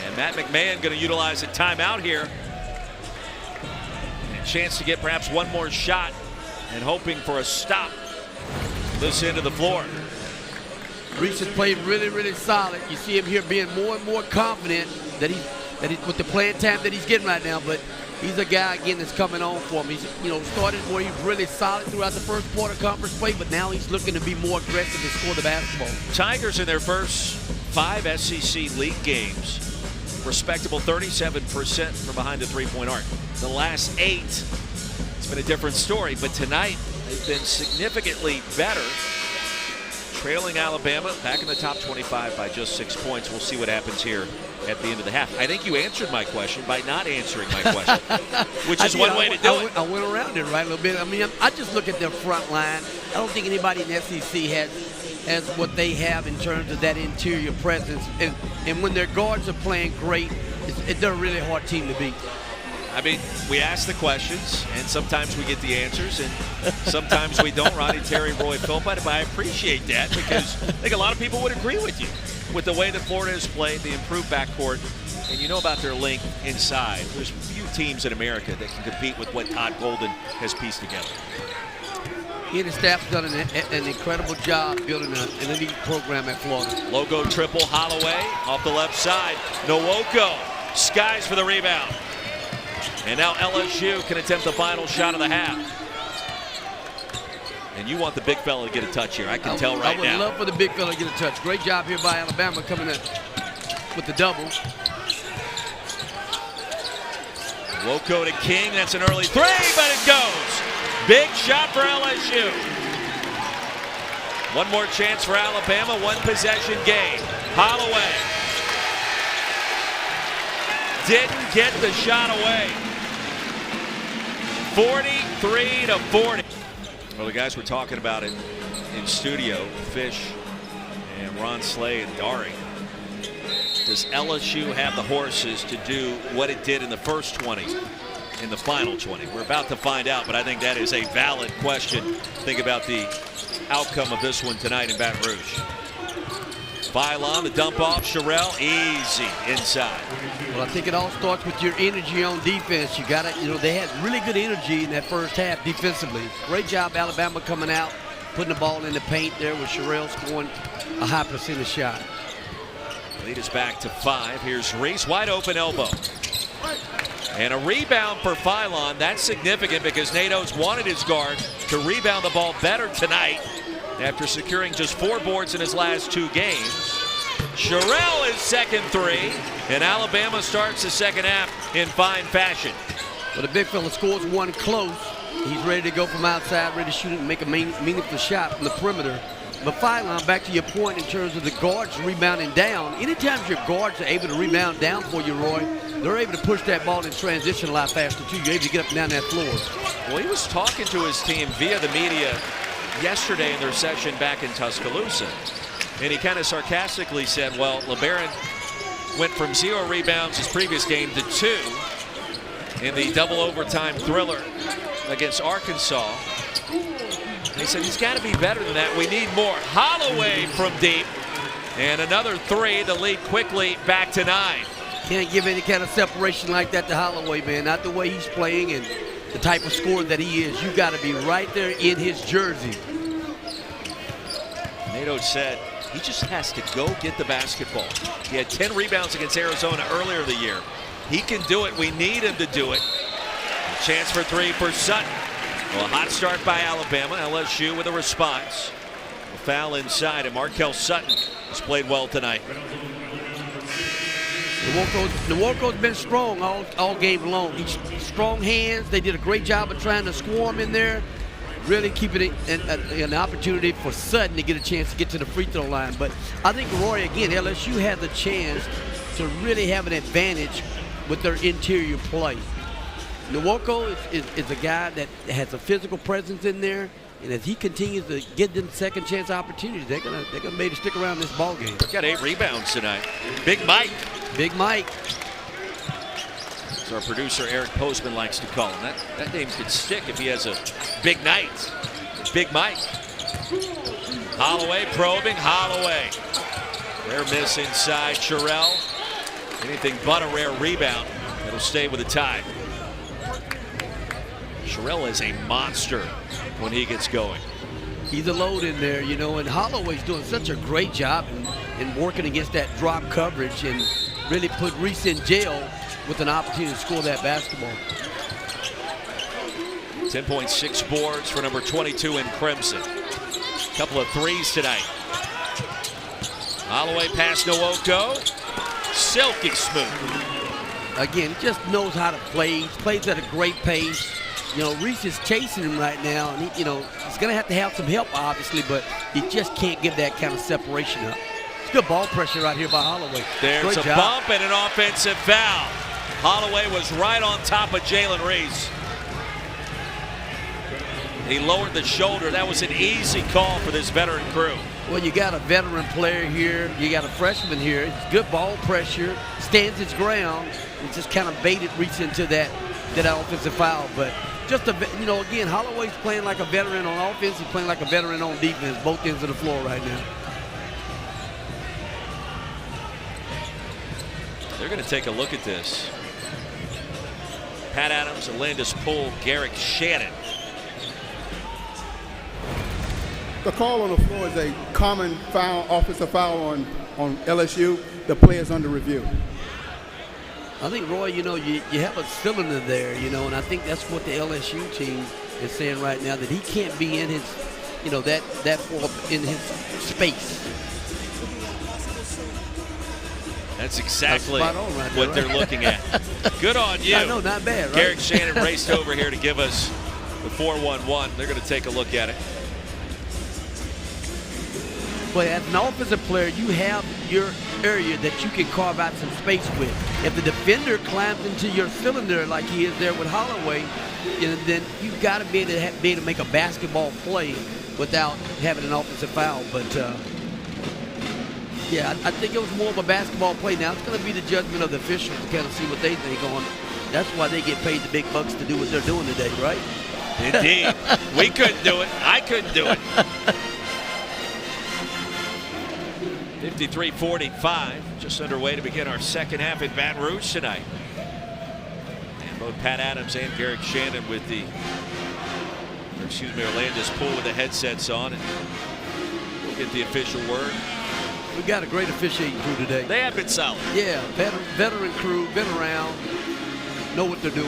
And Matt McMahon going to utilize a timeout here. And a chance to get perhaps one more shot and hoping for a stop this end of the floor. Reese has played really, really solid. You see him here being more and more confident that he's with the playing time that he's getting right now. But he's a guy again that's coming on for him. He's, you know, started where he's really solid throughout the first quarter conference play, but now he's looking to be more aggressive and score the basketball. Tigers in their first 5 SEC league games, respectable 37% from behind the 3-point arc. The last 8, it's been a different story, but tonight they've been significantly better. Trailing Alabama back in the top 25 by just 6 points. We'll see what happens here at the end of the half. I think you answered my question by not answering my question, which is one way to do it. I went around it right a little bit. I mean, I just look at their front line. I don't think anybody in the SEC has what they have in terms of that interior presence. And when their guards are playing great, they're a really hard team to beat. I mean, we ask the questions, and sometimes we get the answers, and sometimes we don't. Ronnie, Terry, Roy, Philpott, but I appreciate that because I think a lot of people would agree with you with the way that Florida has played, the improved backcourt, and you know about their length inside. There's few teams in America that can compete with what Todd Golden has pieced together. He and his staff have done an incredible job building an elite program at Florida. Logo triple, Holloway off the left side. Nwoko skies for the rebound. And now LSU can attempt the final shot of the half. And you want the big fella to get a touch here. I can tell right now. I would love for the big fella to get a touch. Great job here by Alabama coming in with the double. Woko to King. That's an early three, but it goes. Big shot for LSU. One more chance for Alabama. One possession game. Holloway didn't get the shot away. 43-40. Well, the guys were talking about it in studio, Fish and Ron Slay and Dari. Does LSU have the horses to do what it did in the first 20 in the final 20? We're about to find out, but I think that is a valid question. Think about the outcome of this one tonight in Baton Rouge. Phylon, the dump off, Sherrill, easy inside. Well, I think it all starts with your energy on defense. You got to, they had really good energy in that first half defensively. Great job, Alabama coming out, putting the ball in the paint there with Sherrill scoring a high percentage shot. Lead is back to 5. Here's Reese, wide open elbow. And a rebound for Phylon. That's significant because Nate Oates wanted his guard to rebound the ball better tonight after securing just 4 boards in his last 2 games. Sherrill is second 3, and Alabama starts the second half in fine fashion. Well, the big fella scores one close. He's ready to go from outside, ready to shoot it and make a meaningful shot from the perimeter. But Phylon, back to your point in terms of the guards rebounding down, anytime your guards are able to rebound down for you, Roy, they're able to push that ball in transition a lot faster, too. You're able to get up and down that floor. Well, he was talking to his team via the media yesterday in their session back in Tuscaloosa. And he kind of sarcastically said, well, LeBaron went from 0 rebounds his previous game to 2 in the double overtime thriller against Arkansas. He said he's got to be better than that. We need more. Holloway from deep. And another 3. The lead quickly back to 9. Can't give any kind of separation like that to Holloway, man. Not the way he's playing and the type of scorer that he is. You got to be right there in his jersey. Nate Oates said he just has to go get the basketball. He had 10 rebounds against Arizona earlier in the year. He can do it. We need him to do it. A chance for 3 for Sutton. Well, a hot start by Alabama. LSU with a response. A foul inside, and Markel Sutton has played well tonight. Nwokko's been strong all game long. He's strong hands. They did a great job of trying to swarm in there, really keeping it an opportunity for Sutton to get a chance to get to the free throw line. But I think, Roy, again, LSU had the chance to really have an advantage with their interior play. Nwokko is a guy that has a physical presence in there, and as he continues to get them second chance opportunities, they're gonna be able to stick around this ball game. Got 8 rebounds tonight. Big Mike. Big Mike. As our producer Eric Postman likes to call him. That name could stick if he has a big night. Big Mike. Holloway probing. Holloway. Rare miss inside. Sherrill. Anything but a rare rebound. It'll stay with a tie. Sherrill is a monster when he gets going. He's a load in there, and Holloway's doing such a great job in working against that drop coverage and really put Reese in jail with an opportunity to score that basketball. 10.6 boards for number 22 in Crimson. Couple of 3s tonight. Holloway past Nwokko. Silky smooth. Again, he just knows how to play. He plays at a great pace. Reese is chasing him right now, and he's going to have some help, obviously, but he just can't give that kind of separation up. It's good ball pressure right here by Holloway. There's great a job. bump and an offensive foul. Holloway was right on top of Jalen Reese. He lowered the shoulder. That was an easy call for this veteran crew. Well, you got a veteran player here. You got a freshman here. It's good ball pressure, stands its ground, and just kind of baited Reese into that offensive foul. But just again, Holloway's playing like a veteran on offense. He's playing like a veteran on defense, both ends of the floor right now. They're going to take a look at this. Pat Adams, Alandis Poole, Garrick Shannon. The call on the floor is a common foul, offensive foul on LSU. The player's under review. I think, Roy, you have a cylinder there, and I think that's what the LSU team is saying right now, that he can't be in that for in his space. That's exactly That's spot on right what there, they're looking at. Good on you. I know, not bad, right? Garrick Shannon raced over here to give us the 4-1-1. They're going to take a look at it. But as an offensive player, you have your area that you can carve out some space with. If the defender climbs into your cylinder like he is there with Holloway, then you've got to be able to make a basketball play without having an offensive foul. But yeah, I think it was more of a basketball play. Now it's going to be the judgment of the officials to kind of see what they think on. That's why they get paid the big bucks to do what they're doing today, right? Indeed. We couldn't do it. I couldn't do it. 53-45, just underway to begin our second half in Baton Rouge tonight. And both Pat Adams and Garrick Shannon with Orlando's Poole with the headsets on, and we'll get the official word. We got a great officiating crew today. They have been solid. Yeah, veteran crew, been around, know what they're doing.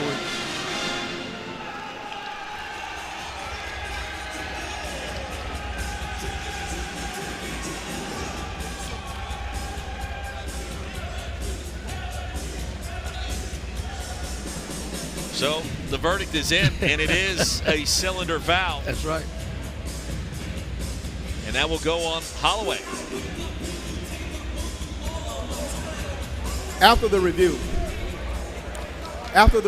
So the verdict is in, and it is a cylinder foul. That's right. And that will go on Holloway. After the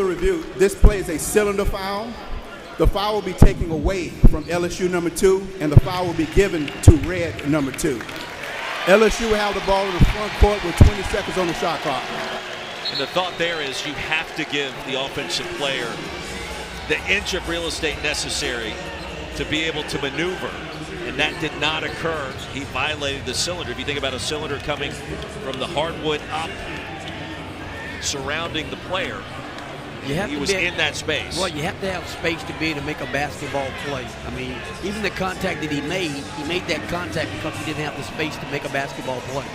review, this play is a cylinder foul. The foul will be taken away from LSU number 2, and the foul will be given to red number 2. LSU will have the ball in the front court with 20 seconds on the shot clock. And the thought there is you have to give the offensive player the inch of real estate necessary to be able to maneuver. And that did not occur. He violated the cylinder. If you think about a cylinder coming from the hardwood up, surrounding the player, he was in that space. Well, you have to have space to be able to make a basketball play. I mean, even the contact that he made that contact because he didn't have the space to make a basketball play.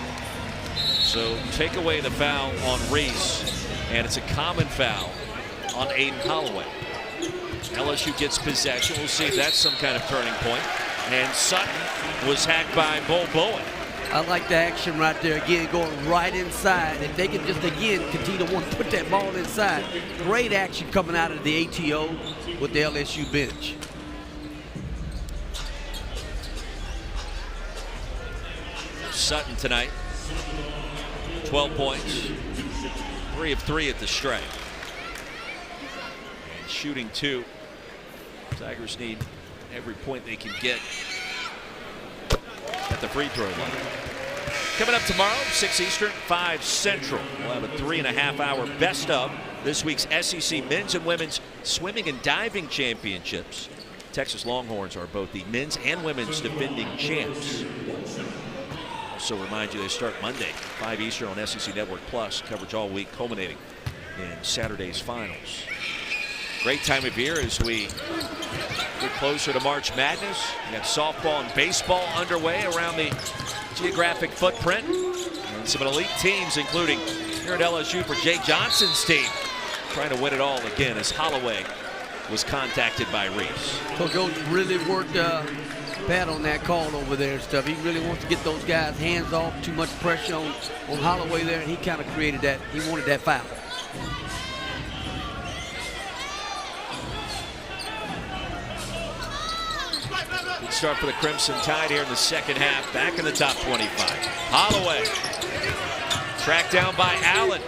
So take away the foul on Reese, and it's a common foul on Aiden Holloway. LSU gets possession. We'll see if that's some kind of turning point. And Sutton was hacked by Bo Bowen. I like the action right there. Again, going right inside. If they can just, again, continue to want to put that ball inside. Great action coming out of the ATO with the LSU bench. Sutton tonight, 12 points, 3 of 3 at the stripe. And shooting 2. Tigers need every point they can get at the free throw line. Coming up tomorrow, 6 Eastern, 5 Central. We'll have a 3.5-hour best of this week's SEC men's and women's swimming and diving championships. Texas Longhorns are both the men's and women's defending champs. Also remind you they start Monday, 5 Eastern on SEC Network Plus. Coverage all week, culminating in Saturday's finals. Great time of year as we get closer to March Madness. We got softball and baseball underway around the geographic footprint. And some elite teams, including here at LSU for Jay Johnson's team, trying to win it all again as Holloway was contacted by Reese. Coach Oates really worked Pat on that call over there and stuff. He really wants to get those guys hands off. Too much pressure on Holloway there, and he kind of created that. He wanted that foul. Good start for the Crimson Tide here in the second half. Back in the top 25. Holloway tracked down by Allen.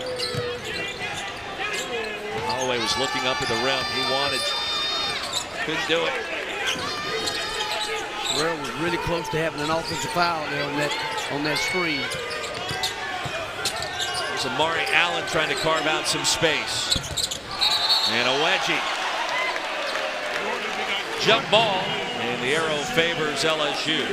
Holloway was looking up at the rim. He wanted, couldn't do it. Sherrill was really close to having an offensive foul there on that screen. There's Amari Allen trying to carve out some space. And a wedgie. Jump ball, and the arrow favors LSU.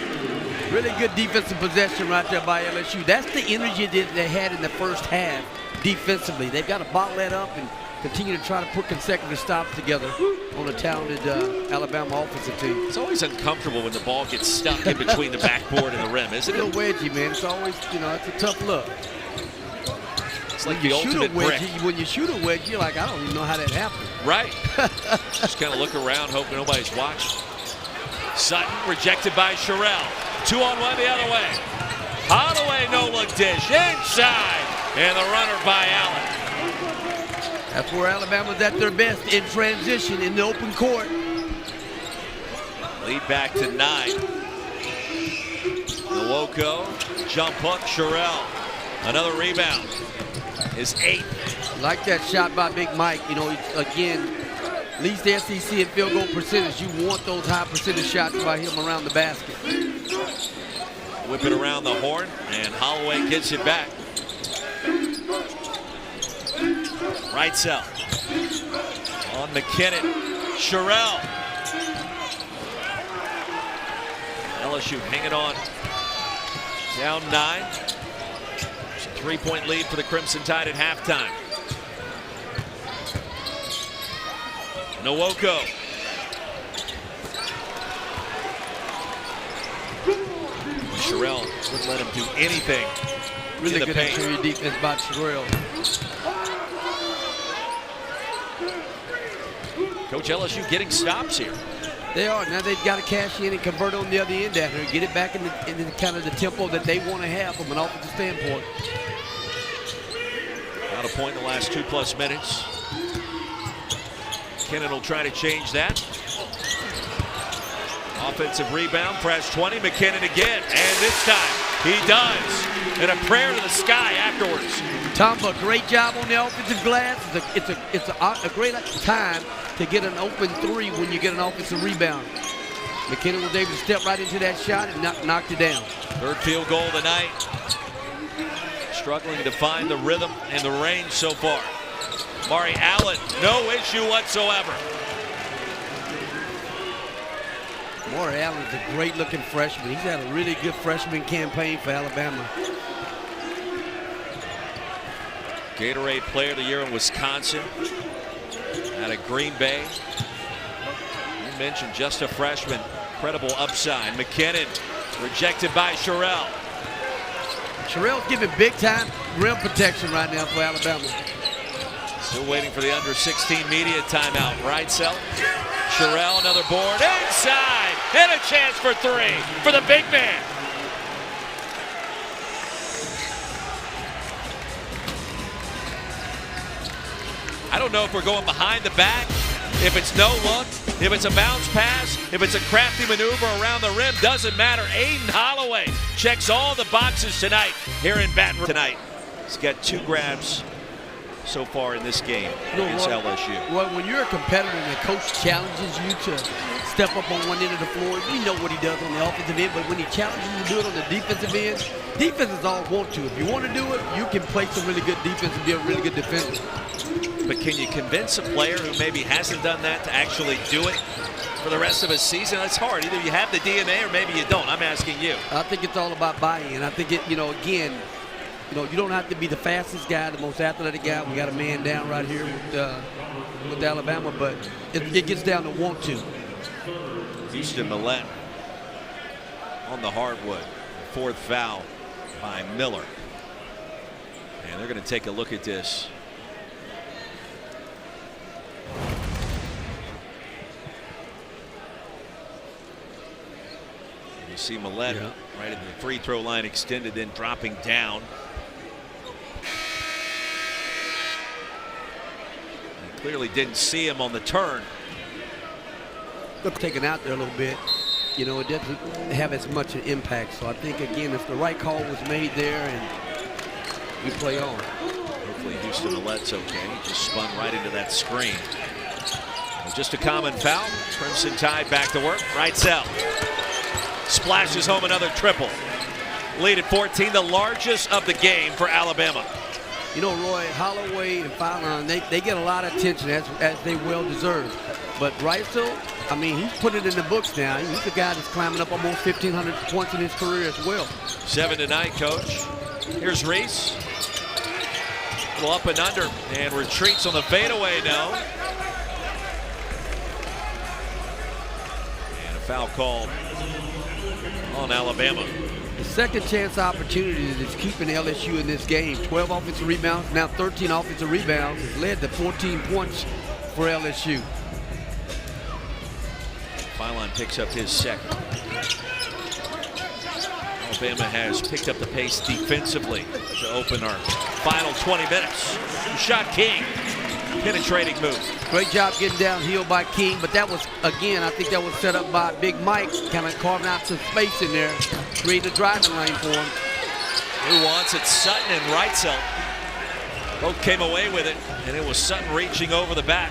Really good defensive possession right there by LSU. That's the energy that they had in the first half defensively. They've got to bottle that up and continue to try to put consecutive stops together on a talented Alabama offensive team. It's always uncomfortable when the ball gets stuck in between the backboard and the rim, isn't it? It's a wedgie, man. It's always, it's a tough look. It's like the ultimate brick. When you shoot a wedge, you're like, I don't even know how that happened. Right. Just kind of look around, hope nobody's watching. Sutton rejected by Sherrill. 2-on-1 the other way. Holloway no-look dish inside, and the runner by Allen. That's where Alabama's at their best, in transition in the open court. Lead back to 9. Nwoko, jump hook, Sherrill. Another rebound. His 8th. Like that shot by Big Mike. You know, again, leads the SEC in field goal percentage. You want those high percentage shots by him around the basket. Whip it around the horn, and Holloway gets it back. Right cell. On McKinnon. Sherrill. LSU hanging on. Down 9. It's a 3-point lead for the Crimson Tide at halftime. Nwoko. Sherrill wouldn't let him do anything. Really in the good paint. interior defense by Sherrill. Coach, LSU getting stops here. They are. Now they've got to cash in and convert on the other end down here. Get it back in the kind of the tempo that they want to have from an offensive standpoint. Not a point in the last 2+ minutes. McKinnon will try to change that. Offensive rebound, press 20, McKinnon again, and this time he does. And a prayer to the sky afterwards. Tomba, great job on the offensive glass. It's a great time to get an open 3 when you get an offensive rebound. McKinnon was able to step right into that shot and knocked it down. 3rd field goal of the night. Struggling to find the rhythm and the range so far. Mari Allen, no issue whatsoever. Mari Allen's a great-looking freshman. He's had a really good freshman campaign for Alabama. Gatorade Player of the Year in Wisconsin. Out of Green Bay. You mentioned just a freshman. Incredible upside. McKinnon rejected by Sherrill. Sherrill's giving big-time rim protection right now for Alabama. Still waiting for the under-16 media timeout. Right cell. Sherrill, another board. Inside! And a chance for 3 for the big man. I don't know if we're going behind the back, if it's no look, if it's a bounce pass, if it's a crafty maneuver around the rim, doesn't matter. Aiden Holloway checks all the boxes tonight here in Baton Rouge. Tonight, he's got 2 grabs so far in this game against LSU. Well, when you're a competitor and the coach challenges you to step up on one end of the floor, we know what he does on the offensive end, but when he challenges you to do it on the defensive end, defenses all want to. If you want to do it, you can play some really good defense and be a really good defender. But can you convince a player who maybe hasn't done that to actually do it for the rest of his season? That's hard. Either you have the DNA or maybe you don't. I'm asking you. I think it's all about buy-in. I think again, you don't have to be the fastest guy, the most athletic guy. We got a man down right here with Alabama, but it gets down to want to. Houston Millette on the hardwood. 4th foul by Miller. And they're going to take a look at this. You see Millette right at the free throw line extended, then dropping down. And clearly didn't see him on the turn. Taken out there a little bit, it doesn't have as much an impact. So I think, again, if the right call was made there and we play on. Hopefully Houston Millette's okay. He just spun right into that screen. Just a common foul. Crimson Tide back to work. Right cell. Splashes home another triple. Lead at 14, the largest of the game for Alabama. Roy, Holloway and Fallon, they get a lot of attention as they well deserve. But Reisel, he's put it in the books now. He's a guy that's climbing up almost 1,500 points in his career as well. 7 tonight, Coach. Here's Reese. A little up and under, and retreats on the fadeaway now. And a foul called on Alabama. The second chance opportunity is keeping LSU in this game. 12 offensive rebounds, now 13 offensive rebounds. It's led to 14 points for LSU. Phylon picks up his second. Alabama has picked up the pace defensively to open our final 20 minutes. Shot King, penetrating move. Great job getting downhill by King, but that was, again, I think that was set up by Big Mike, kind of carving out some space in there, creating a driving lane for him. Who wants it? Sutton and Reitzel both came away with it, and it was Sutton reaching over the back.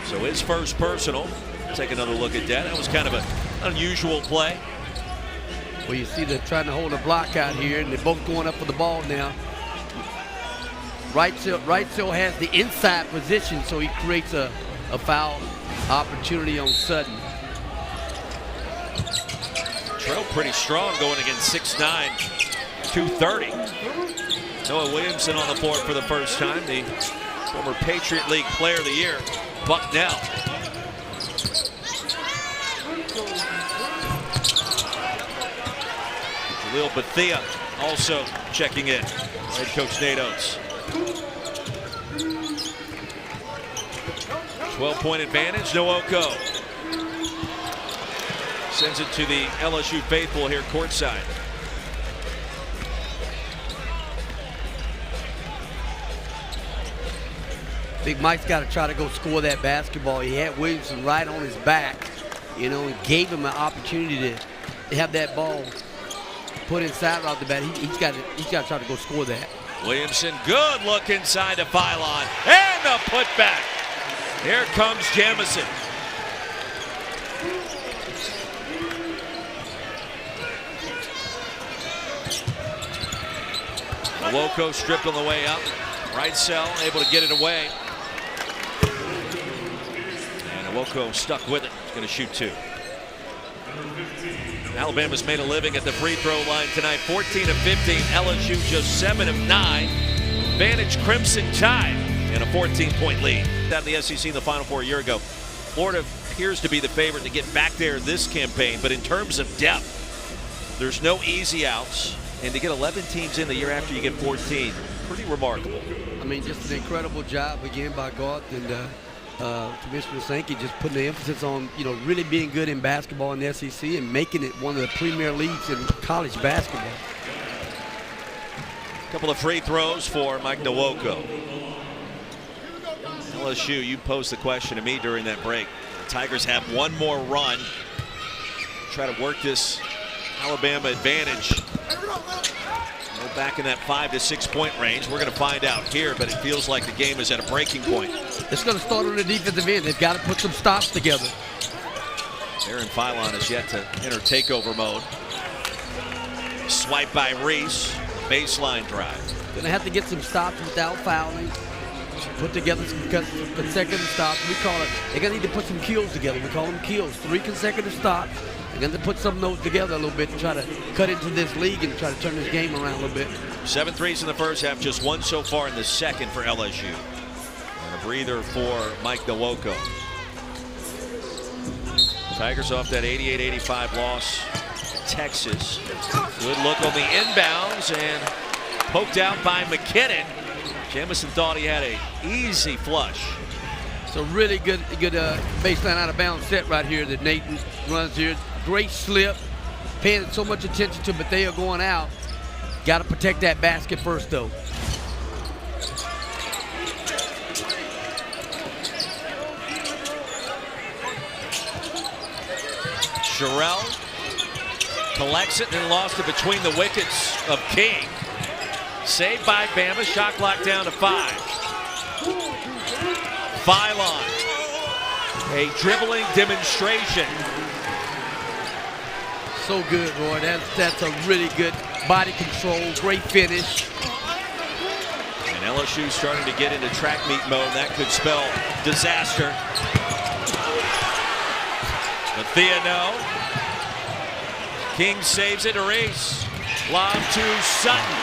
So his first personal. Take another look at that. That was kind of an unusual play. Well, you see they're trying to hold a block out here, and they're both going up for the ball now. Reitzel has the inside position, so he creates a foul opportunity on Sutton. Trell pretty strong going against 6'9", 230. Noah Williamson on the floor for the first time. The former Patriot League Player of the Year, Bucknell. Jaleel Bethea also checking in. Head coach Nate Oates. 12-point advantage, Nwoko. Sends it to the LSU faithful here courtside. Big Mike's got to try to go score that basketball. He had Williamson right on his back, you know, and gave him an opportunity to have that ball put inside off the bat. He's got to try to go score that. Williamson, good look inside to Phylon, and the putback. Here comes Jamison. Nwoko stripped on the way up. Reitzel able to get it away. And Nwoko stuck with it. He's going to shoot two. Alabama's made a living at the free throw line tonight. 14 of 15. LSU just 7 of 9. Advantage Crimson Tide and a 14-point lead. Out of the SEC in the Final Four a year ago. Florida appears to be the favorite to get back there this campaign, but in terms of depth, there's no easy outs. And to get 11 teams in the year after you get 14, pretty remarkable. I mean, just an incredible job again by Garth and Commissioner Sankey, just putting the emphasis on, you know, really being good in basketball in the SEC and making it one of the premier leagues in college basketball. A couple of free throws for Mike Nwoko. LSU, you posed the question to me during that break. The Tigers have one more run. Try to work this Alabama advantage. We're back in that 5 to 6 point range. We're going to find out here, but it feels like the game is at a breaking point. It's going to start on the defensive end. They've got to put some stops together. Aaron Phylon is yet to enter takeover mode. Swipe by Reese. Baseline drive. Going to have to get some stops without fouling. Put together some consecutive stops. We call it, they're going to need to put some kills together. We call them kills. 3 consecutive stops. They're going to put some of those together a little bit to try to cut into this league and try to turn this game around a little bit. 7 threes in the first half, just 1 so far in the second for LSU. And a breather for Mike Nwoko. Tigers off that 88-85 loss to Texas. Good look on the inbounds and poked out by McKinnon. Jamison thought he had an easy flush. So really good baseline out of bounds set right here that Nathan runs here. Great slip, paying so much attention to, but they are going out. Got to protect that basket first, though. Sherrell collects it and lost it between the wickets of King. Saved by Bama. Shot clock down to 5. Phylon. A dribbling demonstration. So good, Roy. That's a really good body control. Great finish. And LSU starting to get into track meet mode. That could spell disaster. Bethea no. King saves it. Erase. Lob to Sutton.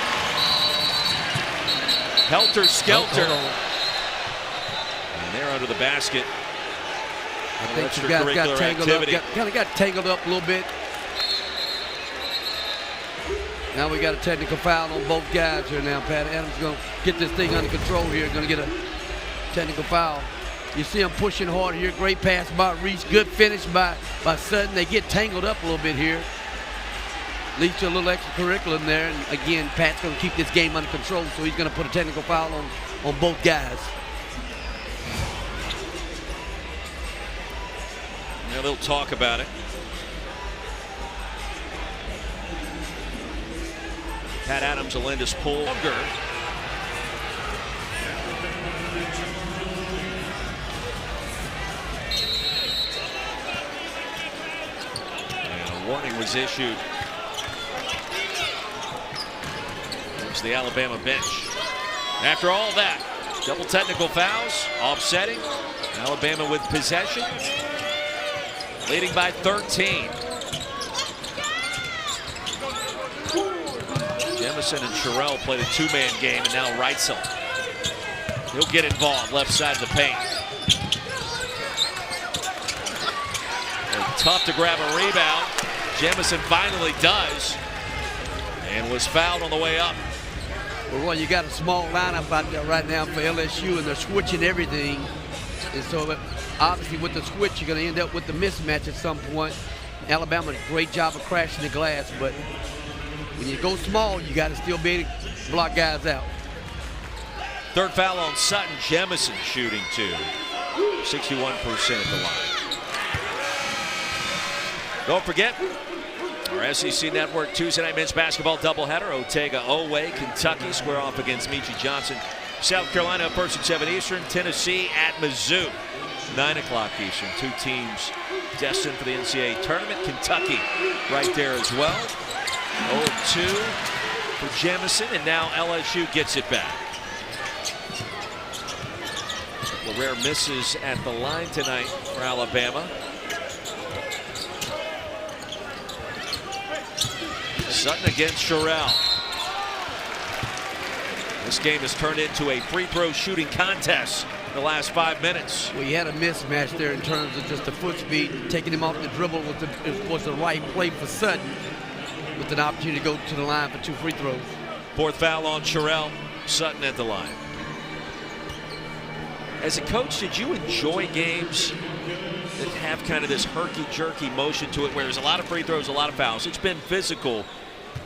Helter Skelter. And they're under the basket. I think the guys got tangled up. Kind of got tangled up a little bit. Now we got a technical foul on both guys here now. Pat Adams going to get this thing under control here. Going to get a technical foul. You see them pushing hard here. Great pass by Reese. Good finish by Sutton. They get tangled up a little bit here. Leads to a little extracurricular there. And again, Pat's going to keep this game under control, so he's going to put a technical foul on both guys. A little talk about it. Pat Adams, Alinda's pull. And a warning was issued. It's the Alabama bench. After all that, double technical fouls, offsetting. Alabama with possession, leading by 13. Jemison and Sherrill played a two-man game, and now Reitzel. He'll get involved left side of the paint. And tough to grab a rebound. Jemison finally does, and was fouled on the way up. Well, Roy, you got a small lineup out there right now for LSU, and they're switching everything. And so obviously with the switch, you're going to end up with the mismatch at some point. Alabama did a great job of crashing the glass, but when you go small, you got to still be able to block guys out. Third foul on Sutton. Jemison shooting two. 61% at the line. Don't forget, our SEC Network Tuesday night men's basketball doubleheader. Otega-Oweh, Kentucky square off against Michi Johnson. South Carolina first at 7 Eastern. Tennessee at Mizzou, 9 o'clock Eastern. Two teams destined for the NCAA tournament. Kentucky right there as well. 0-2 for Jemison, and now LSU gets it back. Rare misses at the line tonight for Alabama. Sutton against Sherrill. This game has turned into a free throw shooting contest in the last 5 minutes. Well, you had a mismatch there in terms of just the foot speed. Taking him off the dribble was the right play for Sutton, with an opportunity to go to the line for 2 free throws. Fourth foul on Sherrill. Sutton at the line. As a coach, did you enjoy games that have kind of this herky-jerky motion to it, where there's a lot of free throws, a lot of fouls? It's been physical.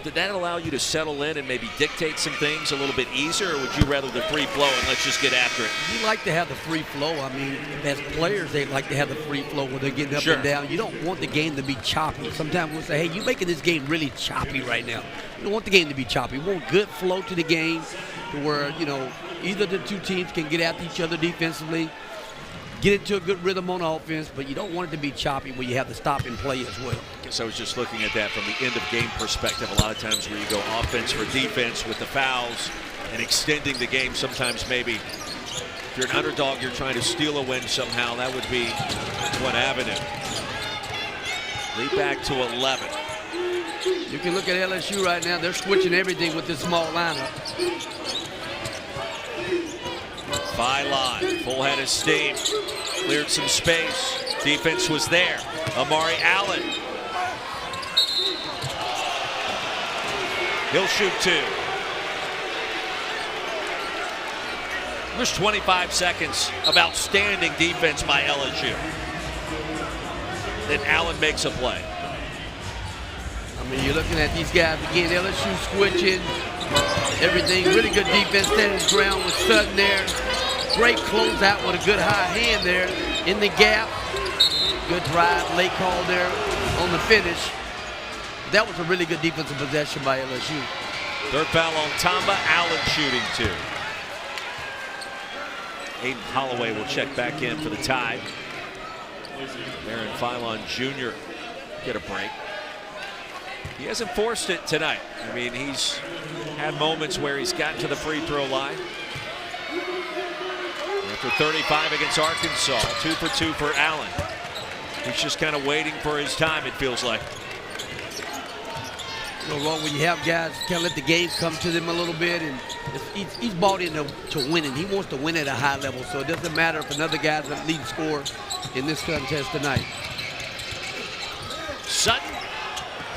Did that allow you to settle in and maybe dictate some things a little bit easier, or would you rather the free flow and let's just get after it? You like to have the free flow. I mean, as players, they like to have the free flow when they're getting up and down. You don't want the game to be choppy. Sometimes we'll say, hey, you're making this game really choppy right now. You don't want the game to be choppy. You want good flow to the game to where, you know, either the two teams can get after each other defensively, get into a good rhythm on offense, but you don't want it to be choppy where you have to stop and play as well. I guess I was just looking at that from the end of game perspective. A lot of times where you go offense for defense with the fouls and extending the game. Sometimes maybe if you're an underdog, you're trying to steal a win somehow. That would be one avenue. Lead back to 11. You can look at LSU right now. They're switching everything with this small lineup. Bylon, full head of steam, cleared some space. Defense was there. Amari Allen. He'll shoot 2. There's 25 seconds of outstanding defense by LSU. Then Allen makes a play. I mean, you're looking at these guys again. LSU switching everything. Really good defense, standing his ground with Sutton there. Great closeout with a good high hand there in the gap. Good drive, late call there on the finish. That was a really good defensive possession by LSU. Third foul on Tamba. Allen shooting 2. Aiden Holloway will check back in for the tie. Aaron Philon Jr. get a break. He hasn't forced it tonight. I mean, he's had moments where he's gotten to the free throw line. After 35 against Arkansas, 2 for 2 for Allen. He's just kind of waiting for his time, it feels like. You know, Ron, when you have guys kind of let the games come to them a little bit, and he's bought into winning. He wants to win at a high level, so it doesn't matter if another guy's the leading scorer in this contest tonight. Sutton.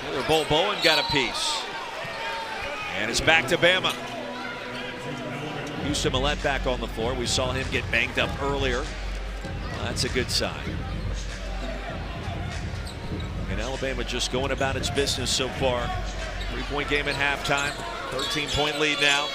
Taylor Bowen got a piece. And it's back to Bama. Houston Millett back on the floor. We saw him get banged up earlier That's a good sign. And Alabama just going about its business so far. 3-point game at halftime. 13-point lead now.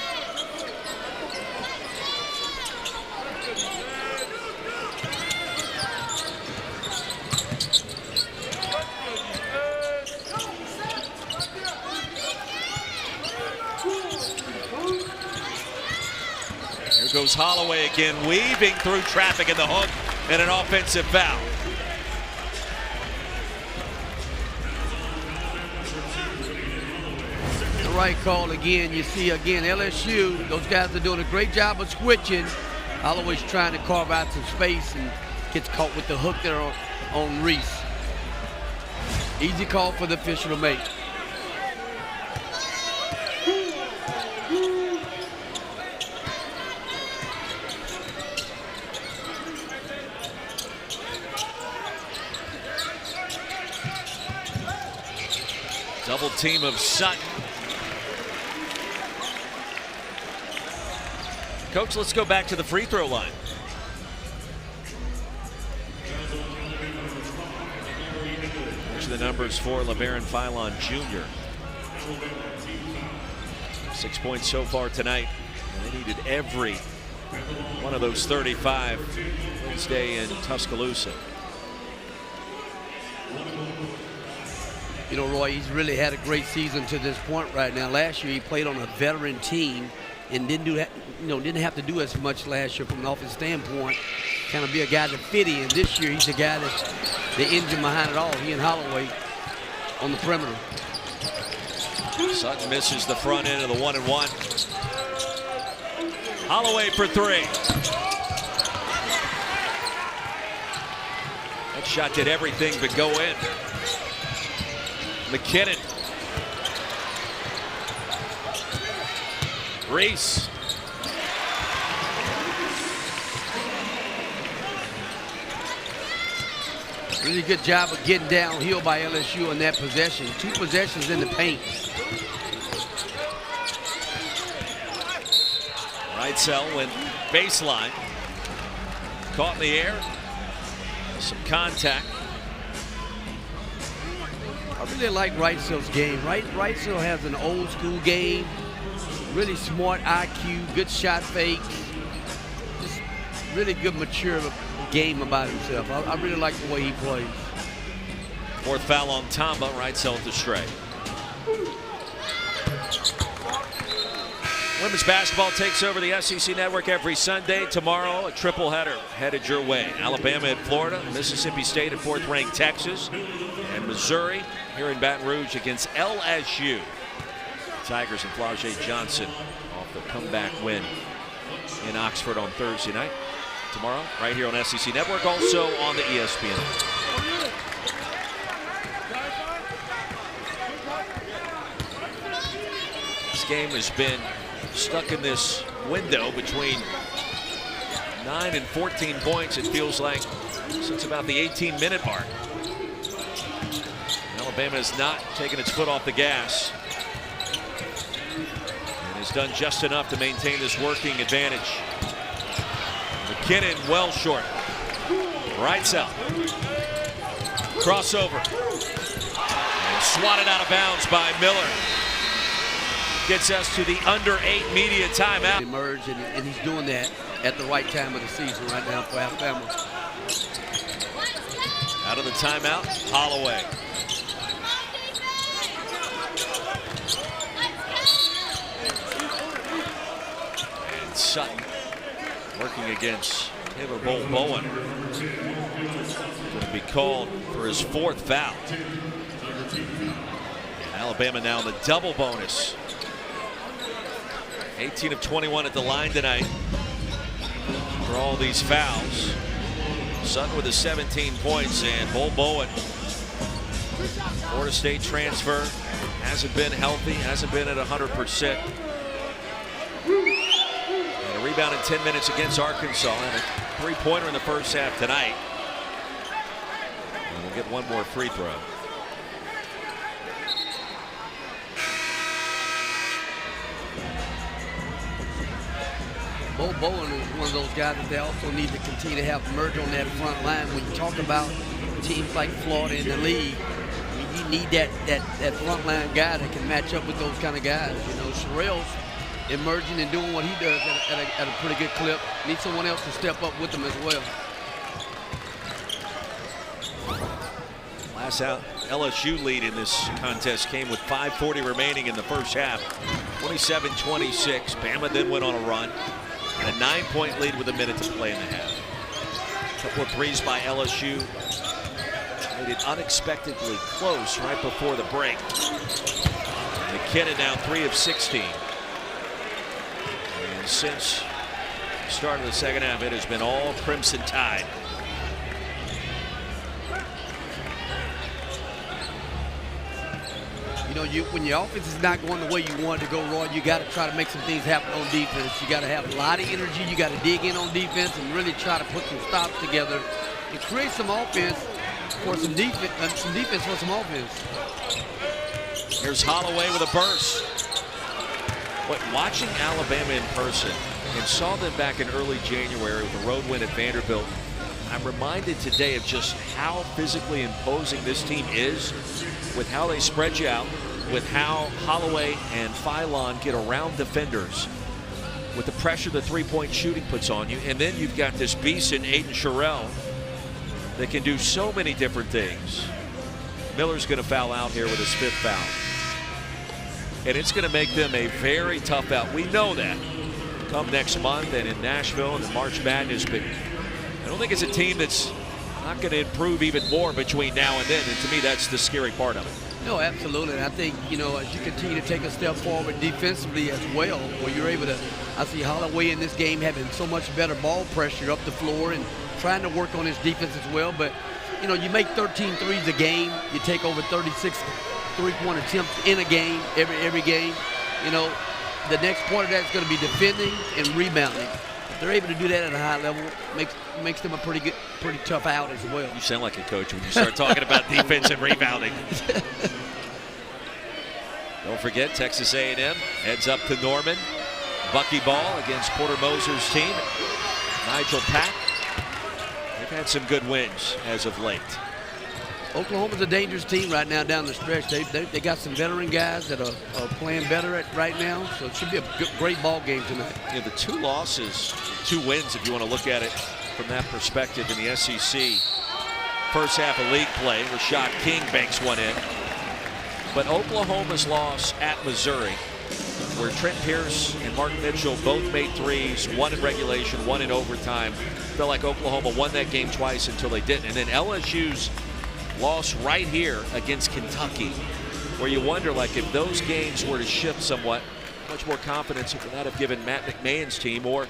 Here goes Holloway again, weaving through traffic in the hook, and an offensive foul. The right call again. You see again LSU, those guys are doing a great job of switching. Holloway's trying to carve out some space and gets caught with the hook there on Reese. Easy call for the official to make. Double team of Sutton. Coach, let's go back to the free throw line. Here's the numbers for LeBaron Philon Jr. 6 points so far tonight. And they needed every one of those 35 Wednesday in Tuscaloosa. You know, Roy, he's really had a great season to this point right now. Last year he played on a veteran team and didn't have to do as much last year from an offensive standpoint. Kind of be a guy to fit in. This year he's the guy that's the engine behind it all. He and Holloway on the perimeter. Sutton misses the front end of the 1-and-1. Holloway for three. That shot did everything but go in. McKinnon. Reese. Really good job of getting downhill by LSU on that possession. 2 possessions in the paint. Reitzel went baseline. Caught in the air. Some contact. I really like Reitzel's game. Reitzel has an old school game. Really smart IQ, good shot fakes. Just really good, mature game about himself. I really like the way he plays. 4th foul on Tamba. Reitzel at the stray. Women's basketball takes over the SEC network every Sunday. Tomorrow, a triple header headed your way. Alabama at Florida, Mississippi State at 4th-ranked Texas, and Missouri here in Baton Rouge against LSU. Tigers and Flau'jae Johnson off the comeback win in Oxford on Thursday night. Tomorrow, right here on SEC Network, also on the ESPN. This game has been stuck in this window between 9 and 14 points, it feels like, since about the 18-minute mark. Alabama has not taken its foot off the gas and has done just enough to maintain this working advantage. McKinnon well short. Reitzel. Crossover. And swatted out of bounds by Miller. Gets us to the under 8 media timeout. Emerge, and he's doing that at the right time of the season right now for Alabama. Out of the timeout, Holloway. And Sutton working against Taylor Bowen. Going to be called for his 4th foul. Alabama now in the double bonus. 18 of 21 at the line tonight for all these fouls. Sutton with his 17 points, and Bowen, Florida State transfer, hasn't been healthy, hasn't been at 100%. And a rebound in 10 minutes against Arkansas, and a 3-pointer in the first half tonight. And we'll get one more free throw. Bo Bowen is one of those guys that they also need to continue to have merge on that front line. When you talk about teams like Florida in the league, you need that front line guy that can match up with those kind of guys. You know, Sherrell's emerging and doing what he does at a pretty good clip. Need someone else to step up with him as well. Last out, LSU lead in this contest came with 5:40 remaining in the first half. 27-26. Bama then went on a run. And a 9-point lead with a minute to play in the half. A couple of threes by LSU. Made it unexpectedly close right before the break. McKinnon now 3 of 16. And since the start of the second half, it has been all Crimson Tide. You know, when your offense is not going the way you want it to go, Roy, you got to try to make some things happen on defense. You got to have a lot of energy. You got to dig in on defense and really try to put some stops together and create some offense for some defense for some offense. Here's Holloway with a burst. But watching Alabama in person and saw them back in early January with a road win at Vanderbilt, I'm reminded today of just how physically imposing this team is, with how they spread you out, with how Holloway and Philon get around defenders, with the pressure the three-point shooting puts on you. And then you've got this beast in Aiden Sherrell that can do so many different things. Miller's going to foul out here with his 5th foul. And it's going to make them a very tough out. We know that come next month and in Nashville and the March Madness, but I don't think it's a team that's not going to improve even more between now and then. And to me, that's the scary part of it. No, absolutely. And I think, you know, as you continue to take a step forward defensively as well, where you're able to, I see Holloway in this game having so much better ball pressure up the floor and trying to work on his defense as well. But, you know, you make 13 threes a game. You take over 36 three-point attempts in a game, every game. You know, the next part of that is going to be defending and rebounding. If they're able to do that at a high level, makes them a pretty tough out as well. You sound like a coach when you start talking about defense and rebounding. Don't forget, Texas A&M heads up to Norman. Buckyball against Porter Moser's team. Nigel Pack. They've had some good wins as of late. Oklahoma's a dangerous team right now down the stretch. They got some veteran guys that are playing better right now, so it should be a great ball game tonight. Yeah, the 2 losses, 2 wins, if you want to look at it from that perspective in the SEC. First half of league play, Rashad King banks one in. But Oklahoma's loss at Missouri, where Trent Pierce and Martin Mitchell both made threes, one in regulation, one in overtime. Felt like Oklahoma won that game twice until they didn't. And then LSU's loss right here against Kentucky, where you wonder, like, if those games were to shift somewhat, much more confidence would that have given Matt McMahon's team or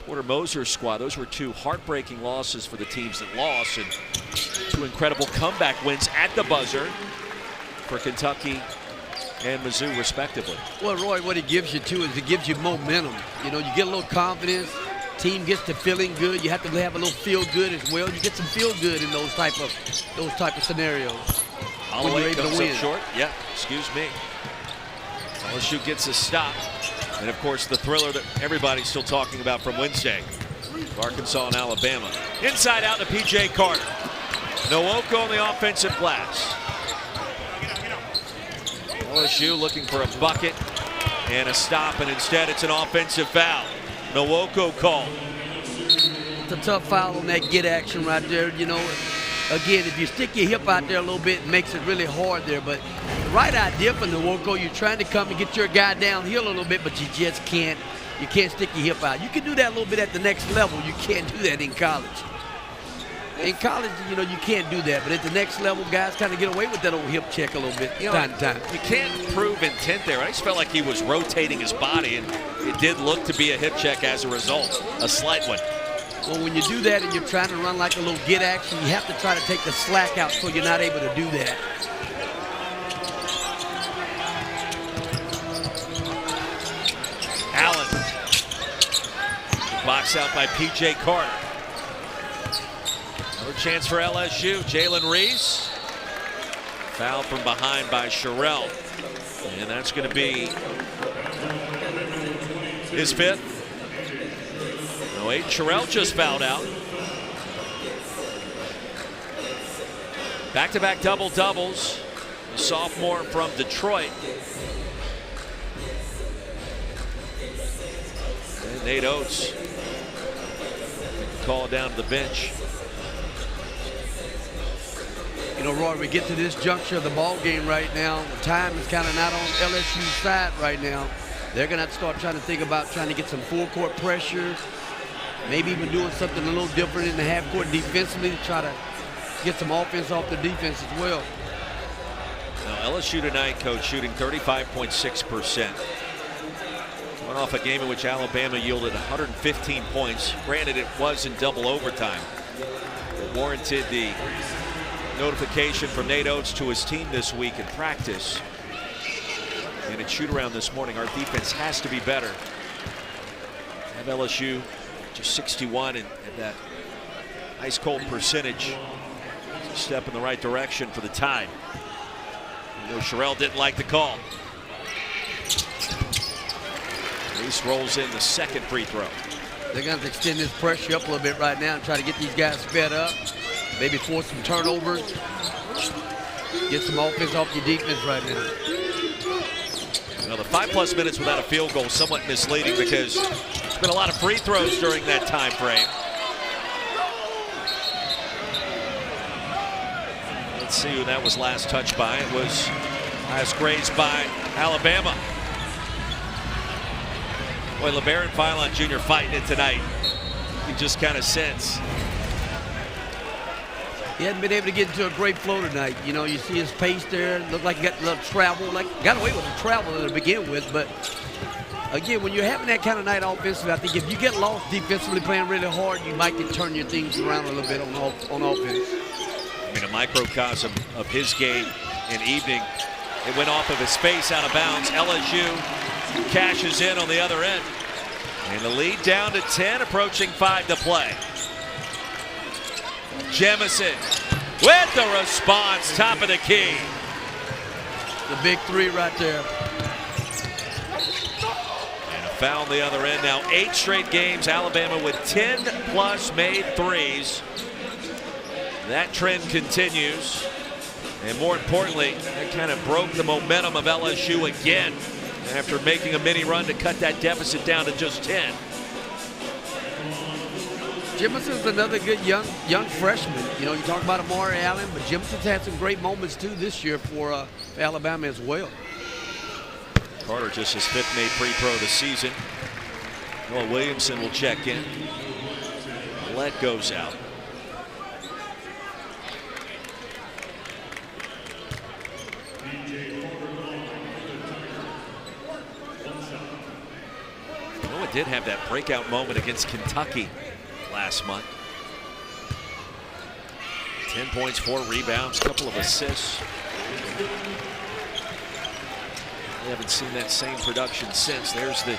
Porter Moser's squad. Those were 2 heartbreaking losses for the teams that lost, and 2 incredible comeback wins at the buzzer for Kentucky and Mizzou respectively. Well, Roy, what it gives you too is it gives you momentum. You know, you get a little confidence. Team gets to feeling good. You have to have a little feel good as well. You get some feel good in those type of scenarios. Holloway comes up short. Yeah, excuse me. LSU gets a stop. And of course, the thriller that everybody's still talking about from Wednesday. Arkansas and Alabama. Inside out to PJ Carter. Nwoko on the offensive glass. LSU looking for a bucket and a stop, and instead it's an offensive foul. Nwoko called. It's a tough foul on that get action right there. You know, again, if you stick your hip out there a little bit, it makes it really hard there. But the right idea for Nwoko, you're trying to come and get your guy downhill a little bit, but you just can't. You can't stick your hip out. You can do that a little bit at the next level. You can't do that in college. In college, you know, you can't do that. But at the next level, guys kind of get away with that old hip check a little bit, time to time. You can't prove intent there. I just felt like he was rotating his body, and it did look to be a hip check as a result, a slight one. Well, when you do that and you're trying to run like a little get action, you have to try to take the slack out so you're not able to do that. Allen. Box out by P.J. Carter. Another chance for LSU. Jalen Reese. Foul from behind by Sherrell. And that's going to be his 5th. No, Aiden Sherrill just fouled out. Back-to-back double-doubles. The sophomore from Detroit. And Nate Oates called down to the bench. You know, Roy, we get to this juncture of the ball game right now. The time is kind of not on LSU's side right now. They're going to have to start trying to think about trying to get some full court pressure, maybe even doing something a little different in the half court defensively to try to get some offense off the defense as well. Now, LSU tonight, Coach, shooting 35.6%. Went off a game in which Alabama yielded 115 points. Granted, it was in double overtime. It warranted the notification from Nate Oates to his team this week in practice. And at shoot-around this morning, our defense has to be better. Have LSU just 61 and that ice-cold percentage. It's a step in the right direction for the Tide. You know, Sherrill didn't like the call. Reese rolls in the second free throw. They're going to have to extend this pressure up a little bit right now and try to get these guys sped up. Maybe force some turnovers. Get some offense off your defense right now. Now, the 5+ minutes without a field goal is somewhat misleading because there's been a lot of free throws during that time frame. Let's see who that was last touched by. It was last grazed by Alabama. Boy, LeBaron Philon Jr. fighting it tonight. You just kind of sense. He hasn't been able to get into a great flow tonight. You know, you see his pace there. Looked like he got a little travel. Like got away with the travel to begin with. But again, when you're having that kind of night offensively, I think if you get lost defensively playing really hard, you might can turn your things around a little bit on offense. I mean, a microcosm of his game and evening. It went off of his face out of bounds. LSU cashes in on the other end. And the lead down to 10, approaching 5 to play. Jemison with the response, top of the key. The big three right there. And a foul on the other end. Now 8 straight games, Alabama with 10+ made threes. That trend continues. And more importantly, that kind of broke the momentum of LSU again after making a mini run to cut that deficit down to just 10. Jemison's another good young freshman. You know, you talk about Amari Allen, but Jemison's had some great moments too this year for Alabama as well. Carter just his 5th made pre-pro this season. Noah Williamson will check in. Let goes out. Noah did have that breakout moment against Kentucky last month. 10 points, 4 rebounds, couple of assists. We haven't seen that same production since. There's the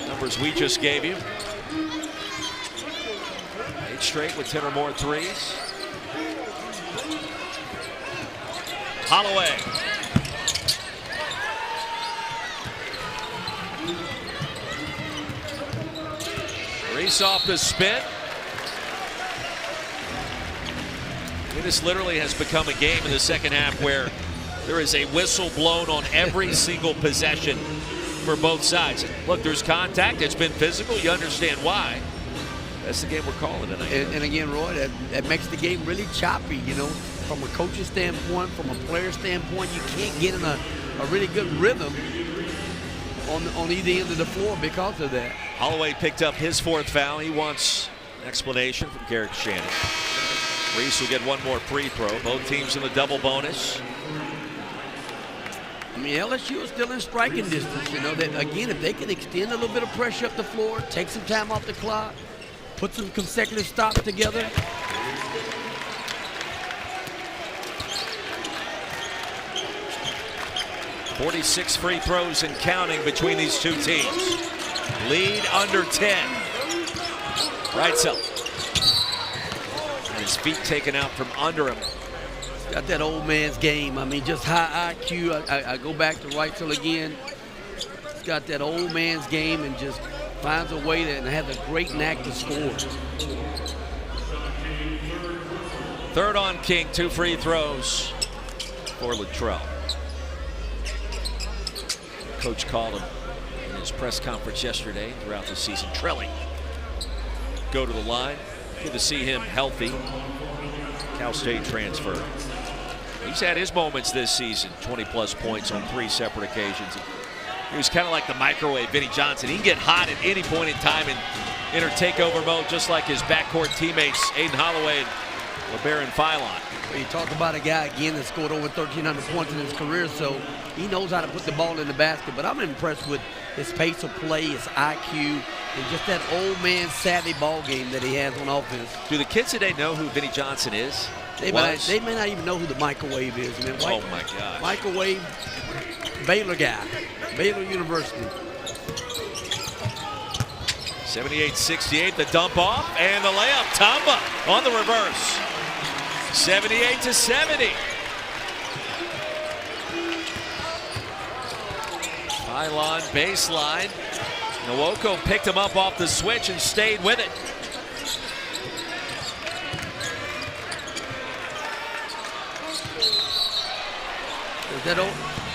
numbers we just gave you. 8 straight with 10 or more threes. Holloway. Reese off the spin. This literally has become a game in the second half where there is a whistle blown on every single possession for both sides. Look, there's contact. It's been physical. You understand why. That's the game we're calling tonight. And again, Roy, that makes the game really choppy. You know, from a coach's standpoint, from a player standpoint, you can't get in a really good rhythm on either end of the floor because of that. Holloway picked up his 4th foul. He wants an explanation from Garrett Shannon. Reese will get one more free throw. Both teams in the double bonus. I mean, LSU is still in striking distance. You know, that again, if they can extend a little bit of pressure up the floor, take some time off the clock, put some consecutive stops together. 46 free throws and counting between these two teams. Lead under 10. Reitzel. His feet taken out from under him. Got that old man's game. I mean, just high IQ. I go back to Reitzel again. He's got that old man's game and just finds a way to, and has a great knack to score. Third on King, 2 free throws for Latrell. Coach called him in his press conference yesterday throughout the season. Trelly go to the line. Good to see him healthy. Cal State transfer. He's had his moments this season. 20-plus points on 3 separate occasions. He was kind of like the microwave Vinnie Johnson. He can get hot at any point in time and enter takeover mode, just like his backcourt teammates Aiden Holloway and LeBaron Philon. You talk about a guy, again, that scored over 1,300 points in his career, so he knows how to put the ball in the basket. But I'm impressed with his pace of play, his IQ, and just that old man savvy ball game that he has on offense. Do the kids today know who Vinnie Johnson is? They may not even know who the microwave is. I mean, oh, my gosh. Microwave, Baylor guy, Baylor University. 78-68, the dump off, and the layup. Tamba on the reverse. 78-70. Philon baseline. Nwoko picked him up off the switch and stayed with it.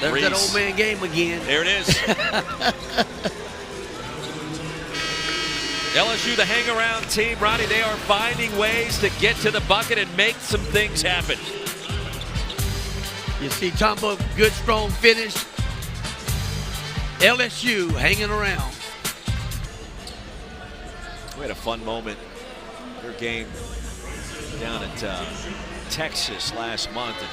There's that old man game again. There it is. LSU, the hang-around team, Ronnie, they are finding ways to get to the bucket and make some things happen. You see Tamba, good, strong finish. LSU hanging around. We had a fun moment. Their game down at Texas last month. And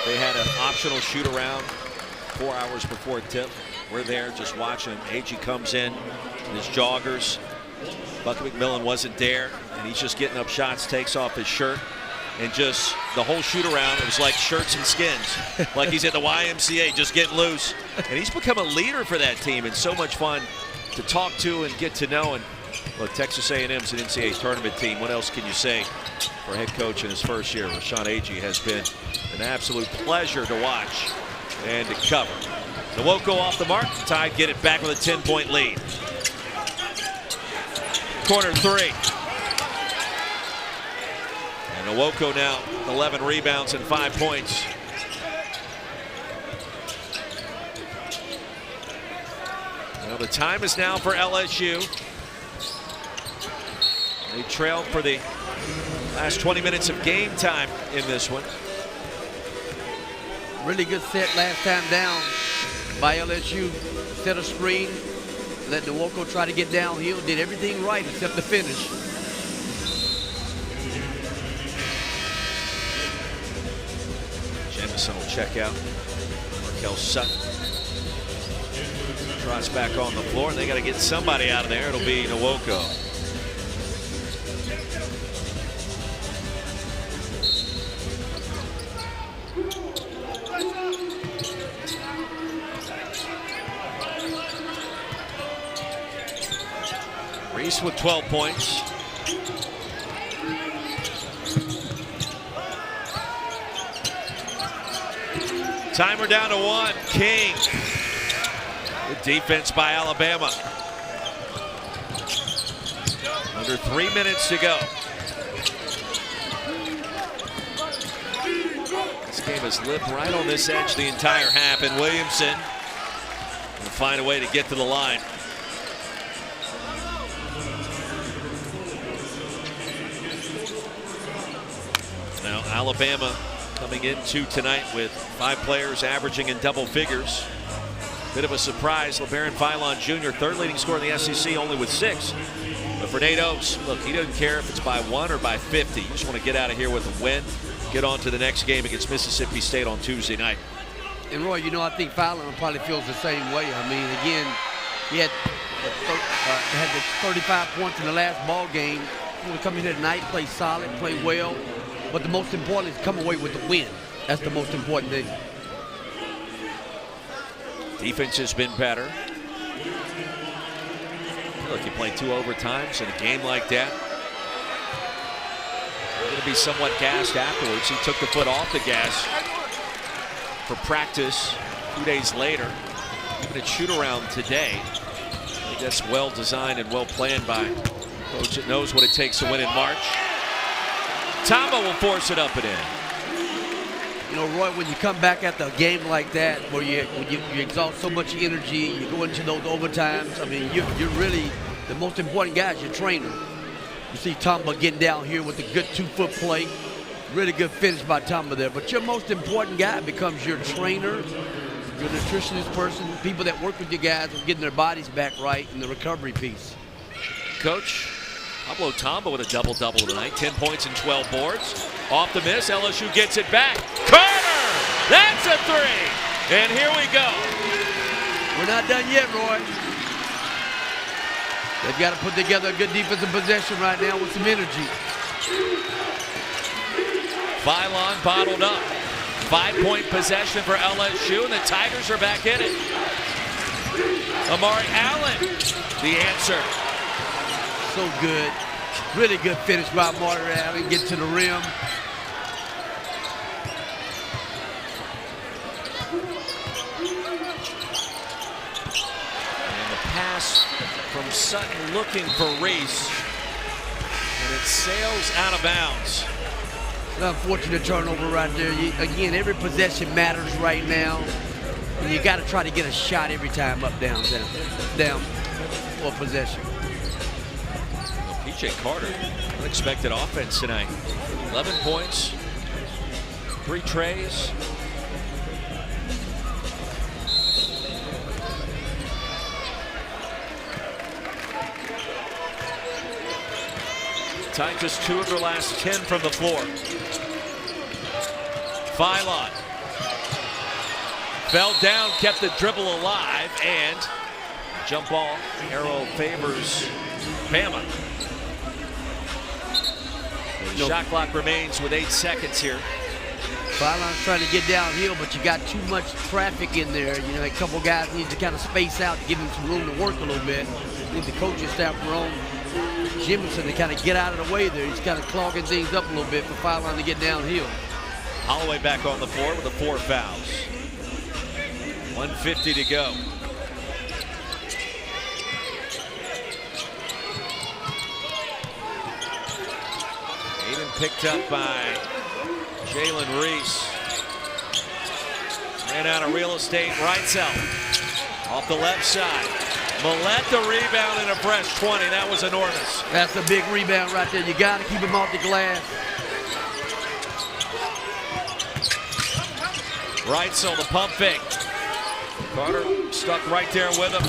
they had an optional shoot-around 4 hours before tip. We're there just watching. AG comes in his joggers. Buck McMillan wasn't there, and he's just getting up shots, takes off his shirt, and just the whole shoot-around, it was like shirts and skins. Like he's at the YMCA, just getting loose. And he's become a leader for that team, and so much fun to talk to and get to know. And look, Texas A&M's an NCAA tournament team. What else can you say for head coach in his first year? Rashawn Agee has been an absolute pleasure to watch and to cover. Nwoko off the mark. Tide get it back with a 10-point lead. Corner 3. And Nwoko now 11 rebounds and 5 points. Well, the time is now for LSU. They trailed for the last 20 minutes of game time in this one. Really good set last time down by LSU. Set a screen, let Nwoko try to get downhill, did everything right except the finish. Jamison will check out. Markel Sutton trots back on the floor, and they got to get somebody out of there. It'll be Nwoko. Reese with 12 points. Timer down to 1. King. Good defense by Alabama. Under 3 minutes to go. This game has lived right on this edge the entire half, and Williamson will find a way to get to the line. Now Alabama coming into tonight with 5 players averaging in double figures. Bit of a surprise. LeBaron Philon Jr., third leading scorer in the SEC, only with 6. But for Nate Oates, look, he doesn't care if it's by 1 or by 50. You just want to get out of here with a win, get on to the next game against Mississippi State on Tuesday night. And Roy, you know, I think Philon probably feels the same way. I mean, again, he had the 35 points in the last ball game. He would come in here tonight, play solid, play well. But the most important is come away with the win. That's the most important thing. Defense has been better. Look, you play 2 overtimes in a game like that. You're going to be somewhat gassed afterwards. He took the foot off the gas for practice 2 days later. Even at shoot-around today, That's well designed and well planned by a coach that knows what it takes to win in March. Tamba will force it up and in. You know, Roy, when you come back at the game like that, where you exhaust so much energy, you go into those overtimes. I mean, you're really the most important guy is your trainer. You see Tamba getting down here with a good 2-foot play. Really good finish by Tamba there. But your most important guy becomes your trainer, your nutritionist person, people that work with you guys on getting their bodies back right in the recovery piece. Coach, Pablo Tamba with a double-double tonight. 10 points and 12 boards. Off the miss, LSU gets it back. Carter! That's a three! And here we go. We're not done yet, Roy. They've got to put together a good defensive possession right now with some energy. Phylon bottled up. 5-point possession for LSU, and the Tigers are back in it. Amari Allen, the answer. So good. Really good finish by Amari Allen. Get to the rim. And the pass from Sutton looking for Reese. And it sails out of bounds. An unfortunate turnover right there. Again, every possession matters right now. And you got to try to get a shot every time up, down for possession. PJ Carter, unexpected offense tonight. 11 points, 3 trays. Tigers 2 of their last 10 from the floor. Phylon fell down, kept the dribble alive, and jump ball arrow favors Bama. The shot clock remains with 8 seconds here. Phylon's trying to get downhill, but you got too much traffic in there. You know, a couple guys need to kind of space out to give him some room to work a little bit. I think the coaching staff were on Jimison to kind of get out of the way there. He's kind of clogging things up a little bit for Phylon to get downhill. Holloway back on the floor with the 4 fouls. 1:50 to go. Aiden picked up by Jalen Reese. Ran out of real estate. Reitzel off the left side. Millette the rebound and a fresh 20. That was enormous. That's a big rebound right there. You got to keep him off the glass. Reitzel the pump fake. Carter stuck right there with him.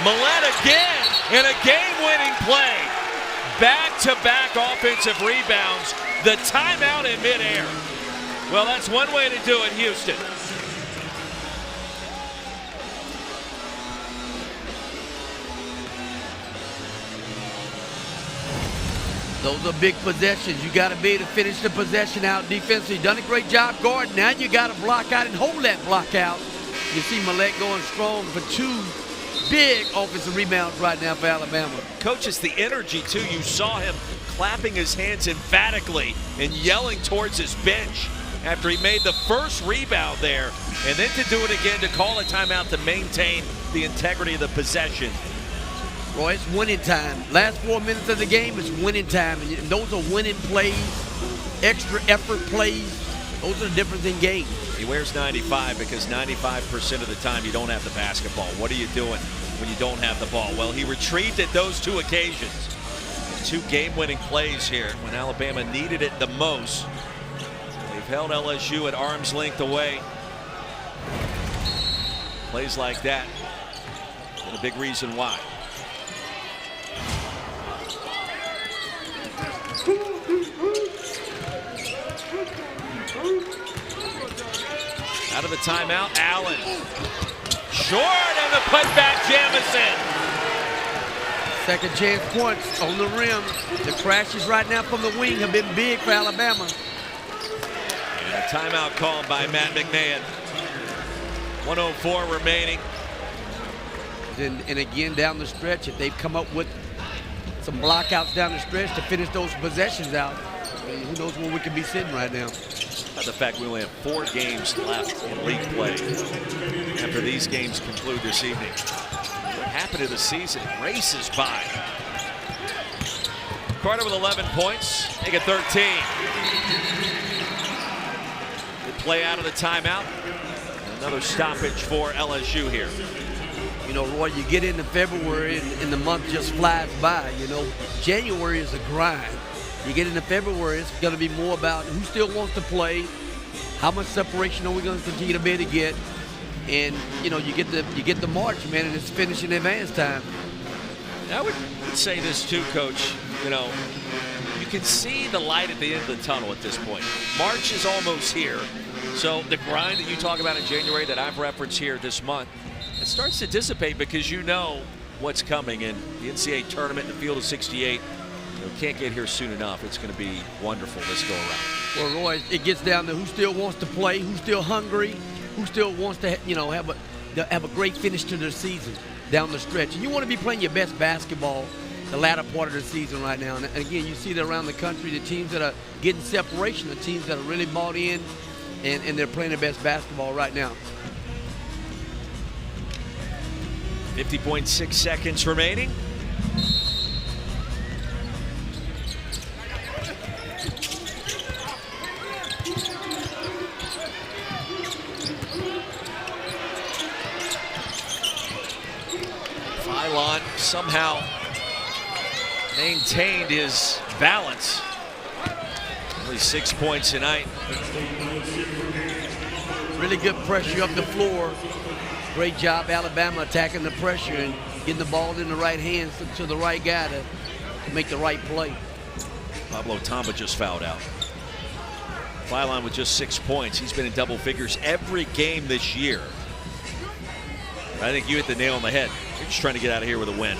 Millette again, and a game-winning play. Back-to-back offensive rebounds. The timeout in midair. Well, that's one way to do it, Houston. Those are big possessions. You got to be able to finish the possession out defensively. Done a great job guarding. Now you got to block out and hold that block out. You see Millette going strong for 2 big offensive rebounds right now for Alabama. Coach, it's the energy, too. You saw him clapping his hands emphatically and yelling towards his bench after he made the first rebound there. And then to do it again, to call a timeout to maintain the integrity of the possession. Boy, it's winning time. Last 4 minutes of the game is winning time. And those are winning plays, extra effort plays. Those are the difference in games. He wears 95 because 95% of the time you don't have the basketball. What are you doing when you don't have the ball? Well, he retrieved it those 2 occasions. 2 game-winning plays here when Alabama needed it the most. They've held LSU at arm's length away. Plays like that, and a big reason why. Out of the timeout, Allen. Short, and the putback, Jamison. Second chance points on the rim. The crashes right now from the wing have been big for Alabama. And a timeout called by Matt McMahon. 1:04 remaining. And again, down the stretch, if they've come up with some blockouts down the stretch to finish those possessions out, who knows where we could be sitting right now. The fact we only have 4 games left in league play after these games conclude this evening. What happened to the season? It races by. Carter with 11 points, make it 13. Good play out of the timeout. Another stoppage for LSU here. You know, Roy, you get into February and the month just flies by. You know, January is a grind. You get into February, it's going to be more about who still wants to play, how much separation are we going to continue to be able to get, and you know, you get the March, man, and it's finishing advance time. I would say this too, Coach. You know, you can see the light at the end of the tunnel at this point. March is almost here, so the grind that you talk about in January that I've referenced here this month, it starts to dissipate because you know what's coming, and the NCAA tournament in the field of 68. Can't get here soon enough. It's going to be wonderful this go around. Well, Roy, it gets down to who still wants to play, who's still hungry, who still wants to, you know, have a great finish to the season down the stretch. And you want to be playing your best basketball the latter part of the season right now. And again, you see that around the country, the teams that are getting separation, the teams that are really bought in, and they're playing their best basketball right now. 50.6 seconds remaining. Somehow maintained his balance. Only 6 points tonight. Really good pressure up the floor. Great job, Alabama, attacking the pressure and getting the ball in the right hands to the right guy to make the right play. Pablo Tamba just fouled out. Phylon with just 6 points. He's been in double figures every game this year. I think you hit the nail on the head. You're just trying to get out of here with a win.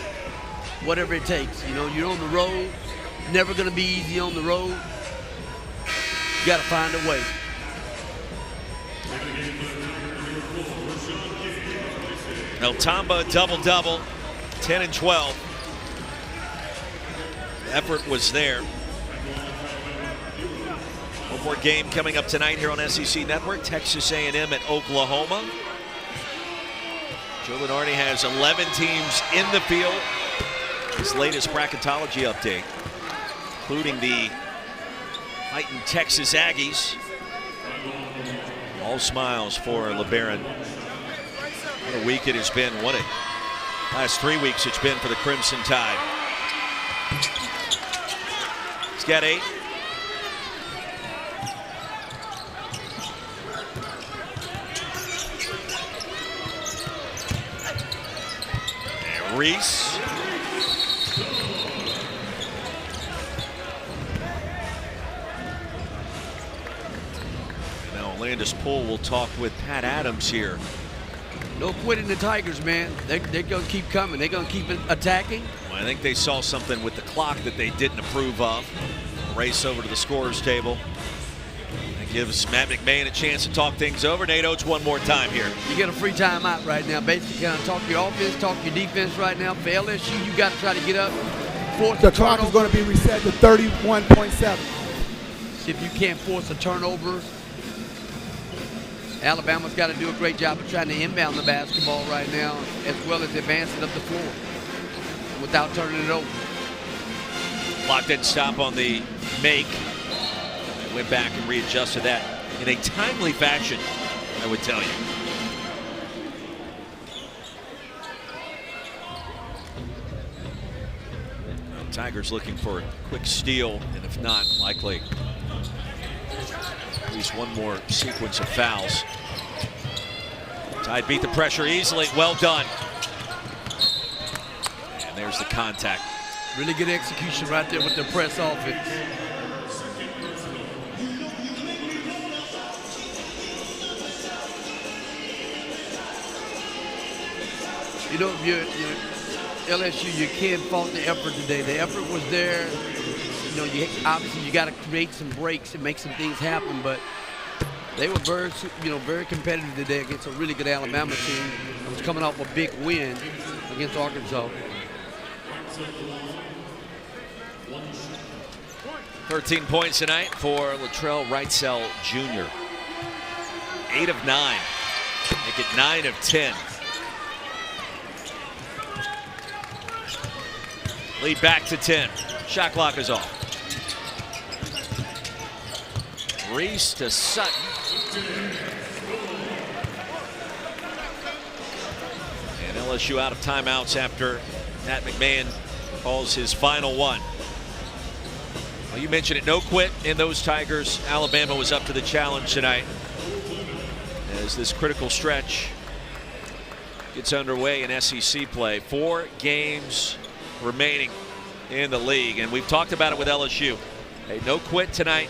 Whatever it takes. You know, you're on the road. Never going to be easy on the road. You got to find a way. Now Tamba double-double, 10 and 12. The effort was there. One more game coming up tonight here on SEC Network. Texas A&M at Oklahoma. Joe Lunardi has 11 teams in the field. His latest bracketology update, including the heightened Texas Aggies. All smiles for LeBaron. What a week it has been. What a last 3 weeks it's been for the Crimson Tide. He's got 8. And Reese. And now Landis Poole will talk with Pat Adams here. No quitting the Tigers, man. They're going to keep coming. They're going to keep attacking. Well, I think they saw something with the clock that they didn't approve of. Race over to the scorer's table. That gives Matt McMahon a chance to talk things over. Nate Oates one more time here. You get a free timeout right now. Basically, kind of talk your offense, talk your defense right now. For LSU, you got to try to get up. The clock is going to be reset to 31.7. If you can't force a turnover, Alabama's got to do a great job of trying to inbound the basketball right now, as well as advance it up the floor without turning it over. Clock didn't stop on the make. They went back and readjusted that in a timely fashion, I would tell you. Well, Tigers looking for a quick steal, and if not, likely at least one more sequence of fouls. Tide beat the pressure easily. Well done. And there's the contact. Really good execution right there with the press offense. You know, LSU, you can't fault the effort today. The effort was there. You know, obviously you got to create some breaks and make some things happen, but they were very competitive today against a really good Alabama team that was coming off a big win against Arkansas. 13 points tonight for Latrell Wrightsell Jr. 8 of 9. Make it 9 of 10. Lead back to 10. Shot clock is off. Reese to Sutton. And LSU out of timeouts after Matt McMahon calls his final one. Well, you mentioned it, no quit in those Tigers. Alabama was up to the challenge tonight as this critical stretch gets underway in SEC play. 4 games remaining in the league, and we've talked about it with LSU. Hey, no quit tonight,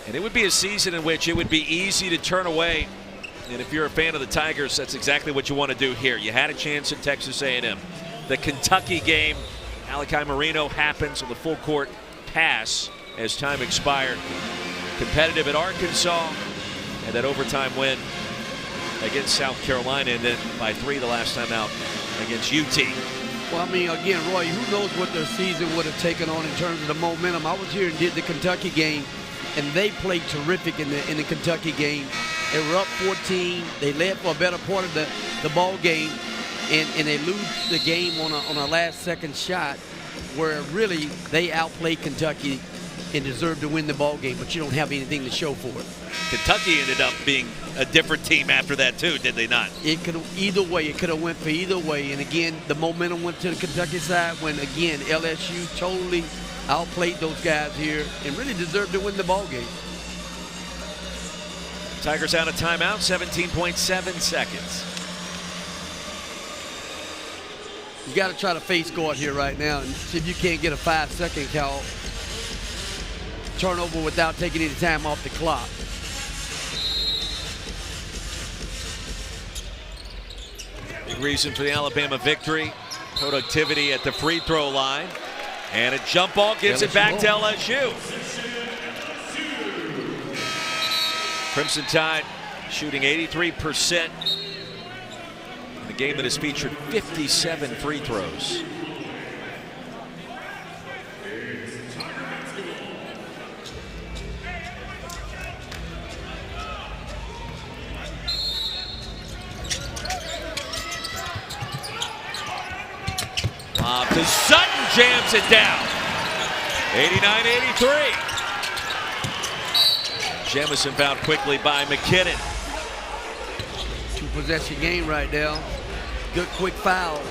and it would be a season in which it would be easy to turn away. And if you're a fan of the Tigers, that's exactly what you want to do here. You had a chance at Texas A&M. The Kentucky game, Malachi Marino happens with a full court pass as time expired. Competitive at Arkansas, and that overtime win against South Carolina, and then by 3 the last time out against UT. Well, I mean, again, Roy, who knows what their season would have taken on in terms of the momentum. I was here and did the Kentucky game, and they played terrific in the Kentucky game. They were up 14. They led for a better part of the ball game, and they lose the game on a last-second shot where really they outplayed Kentucky and deserved to win the ball game, but you don't have anything to show for it. Kentucky ended up being a different team after that too, did they not? It could either way. It could have went for either way. And again, the momentum went to the Kentucky side when again LSU totally outplayed those guys here and really deserved to win the ball game. Tigers out of timeout, 17.7 seconds. You got to try to face guard here right now and see if you can't get a 5-second call. Turnover without taking any time off the clock. Big reason for the Alabama victory, productivity at the free throw line. And a jump ball gives it back to LSU. Crimson Tide shooting 83% in a game that has featured 57 free throws. To Sutton, jams it down. 89-83. Jamison fouled quickly by McKinnon. 2-possession game right now. Good quick foul.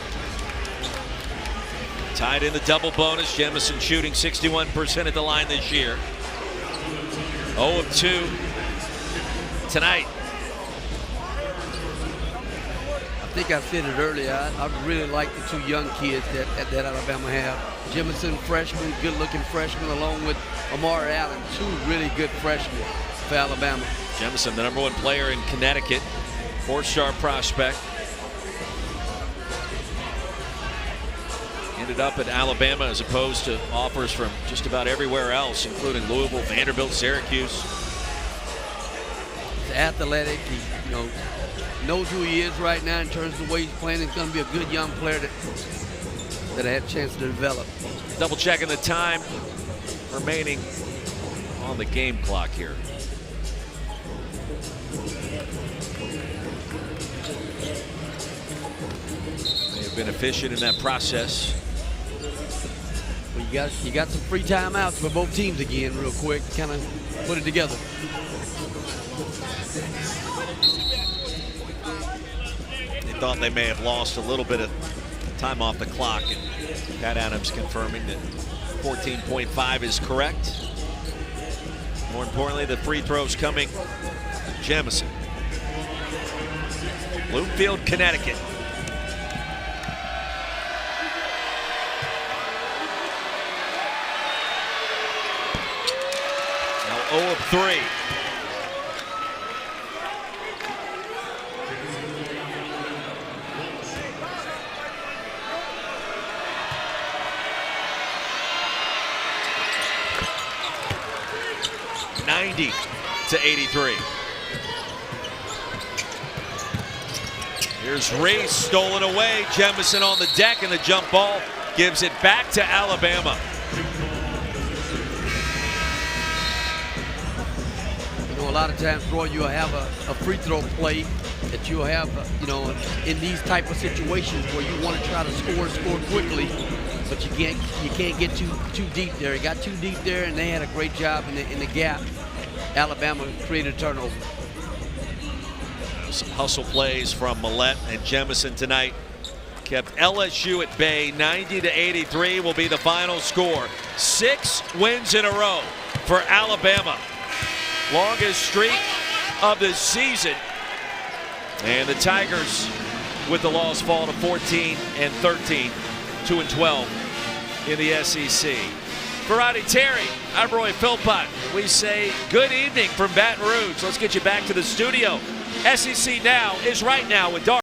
Tied in the double bonus. Jamison shooting 61% at the line this year. 0 of 2 tonight. I think I said it earlier. I really like the 2 young kids that Alabama have. Jamison, freshman, good-looking freshman, along with Amari Allen, 2 really good freshmen for Alabama. Jamison, the #1 player in Connecticut, 4-star prospect. Ended up at Alabama as opposed to offers from just about everywhere else, including Louisville, Vanderbilt, Syracuse. He's athletic. He, knows who he is right now in terms of the way he's playing. He's going to be a good young player that I had a chance to develop. Double checking the time remaining on the game clock here. They have been efficient in that process. Well, you got some free timeouts for both teams again, real quick. Kind of put it together. Thought they may have lost a little bit of time off the clock, and Pat Adams confirming that 14.5 is correct. More importantly, the free throws coming Jamison. Bloomfield, Connecticut. Now 0 of 3. To 83. Here's Reese, stolen away. Jamison on the deck, and the jump ball gives it back to Alabama. A lot of times, Roy, you'll have a free throw play that you'll have, in these type of situations where you want to try to score quickly. but you can't get too deep there. He got too deep there, and they had a great job in the gap. Alabama created a turnover. Some hustle plays from Millette and Jemison tonight kept LSU at bay. 90-83 will be the final score. 6 wins in a row for Alabama. Longest streak of the season. And the Tigers, with the loss, fall to 14-13, 2-12 in the SEC. For Roddy Terry, I'm Roy Philpott. We say good evening from Baton Rouge. Let's get you back to the studio. SEC Now is right now with Dark.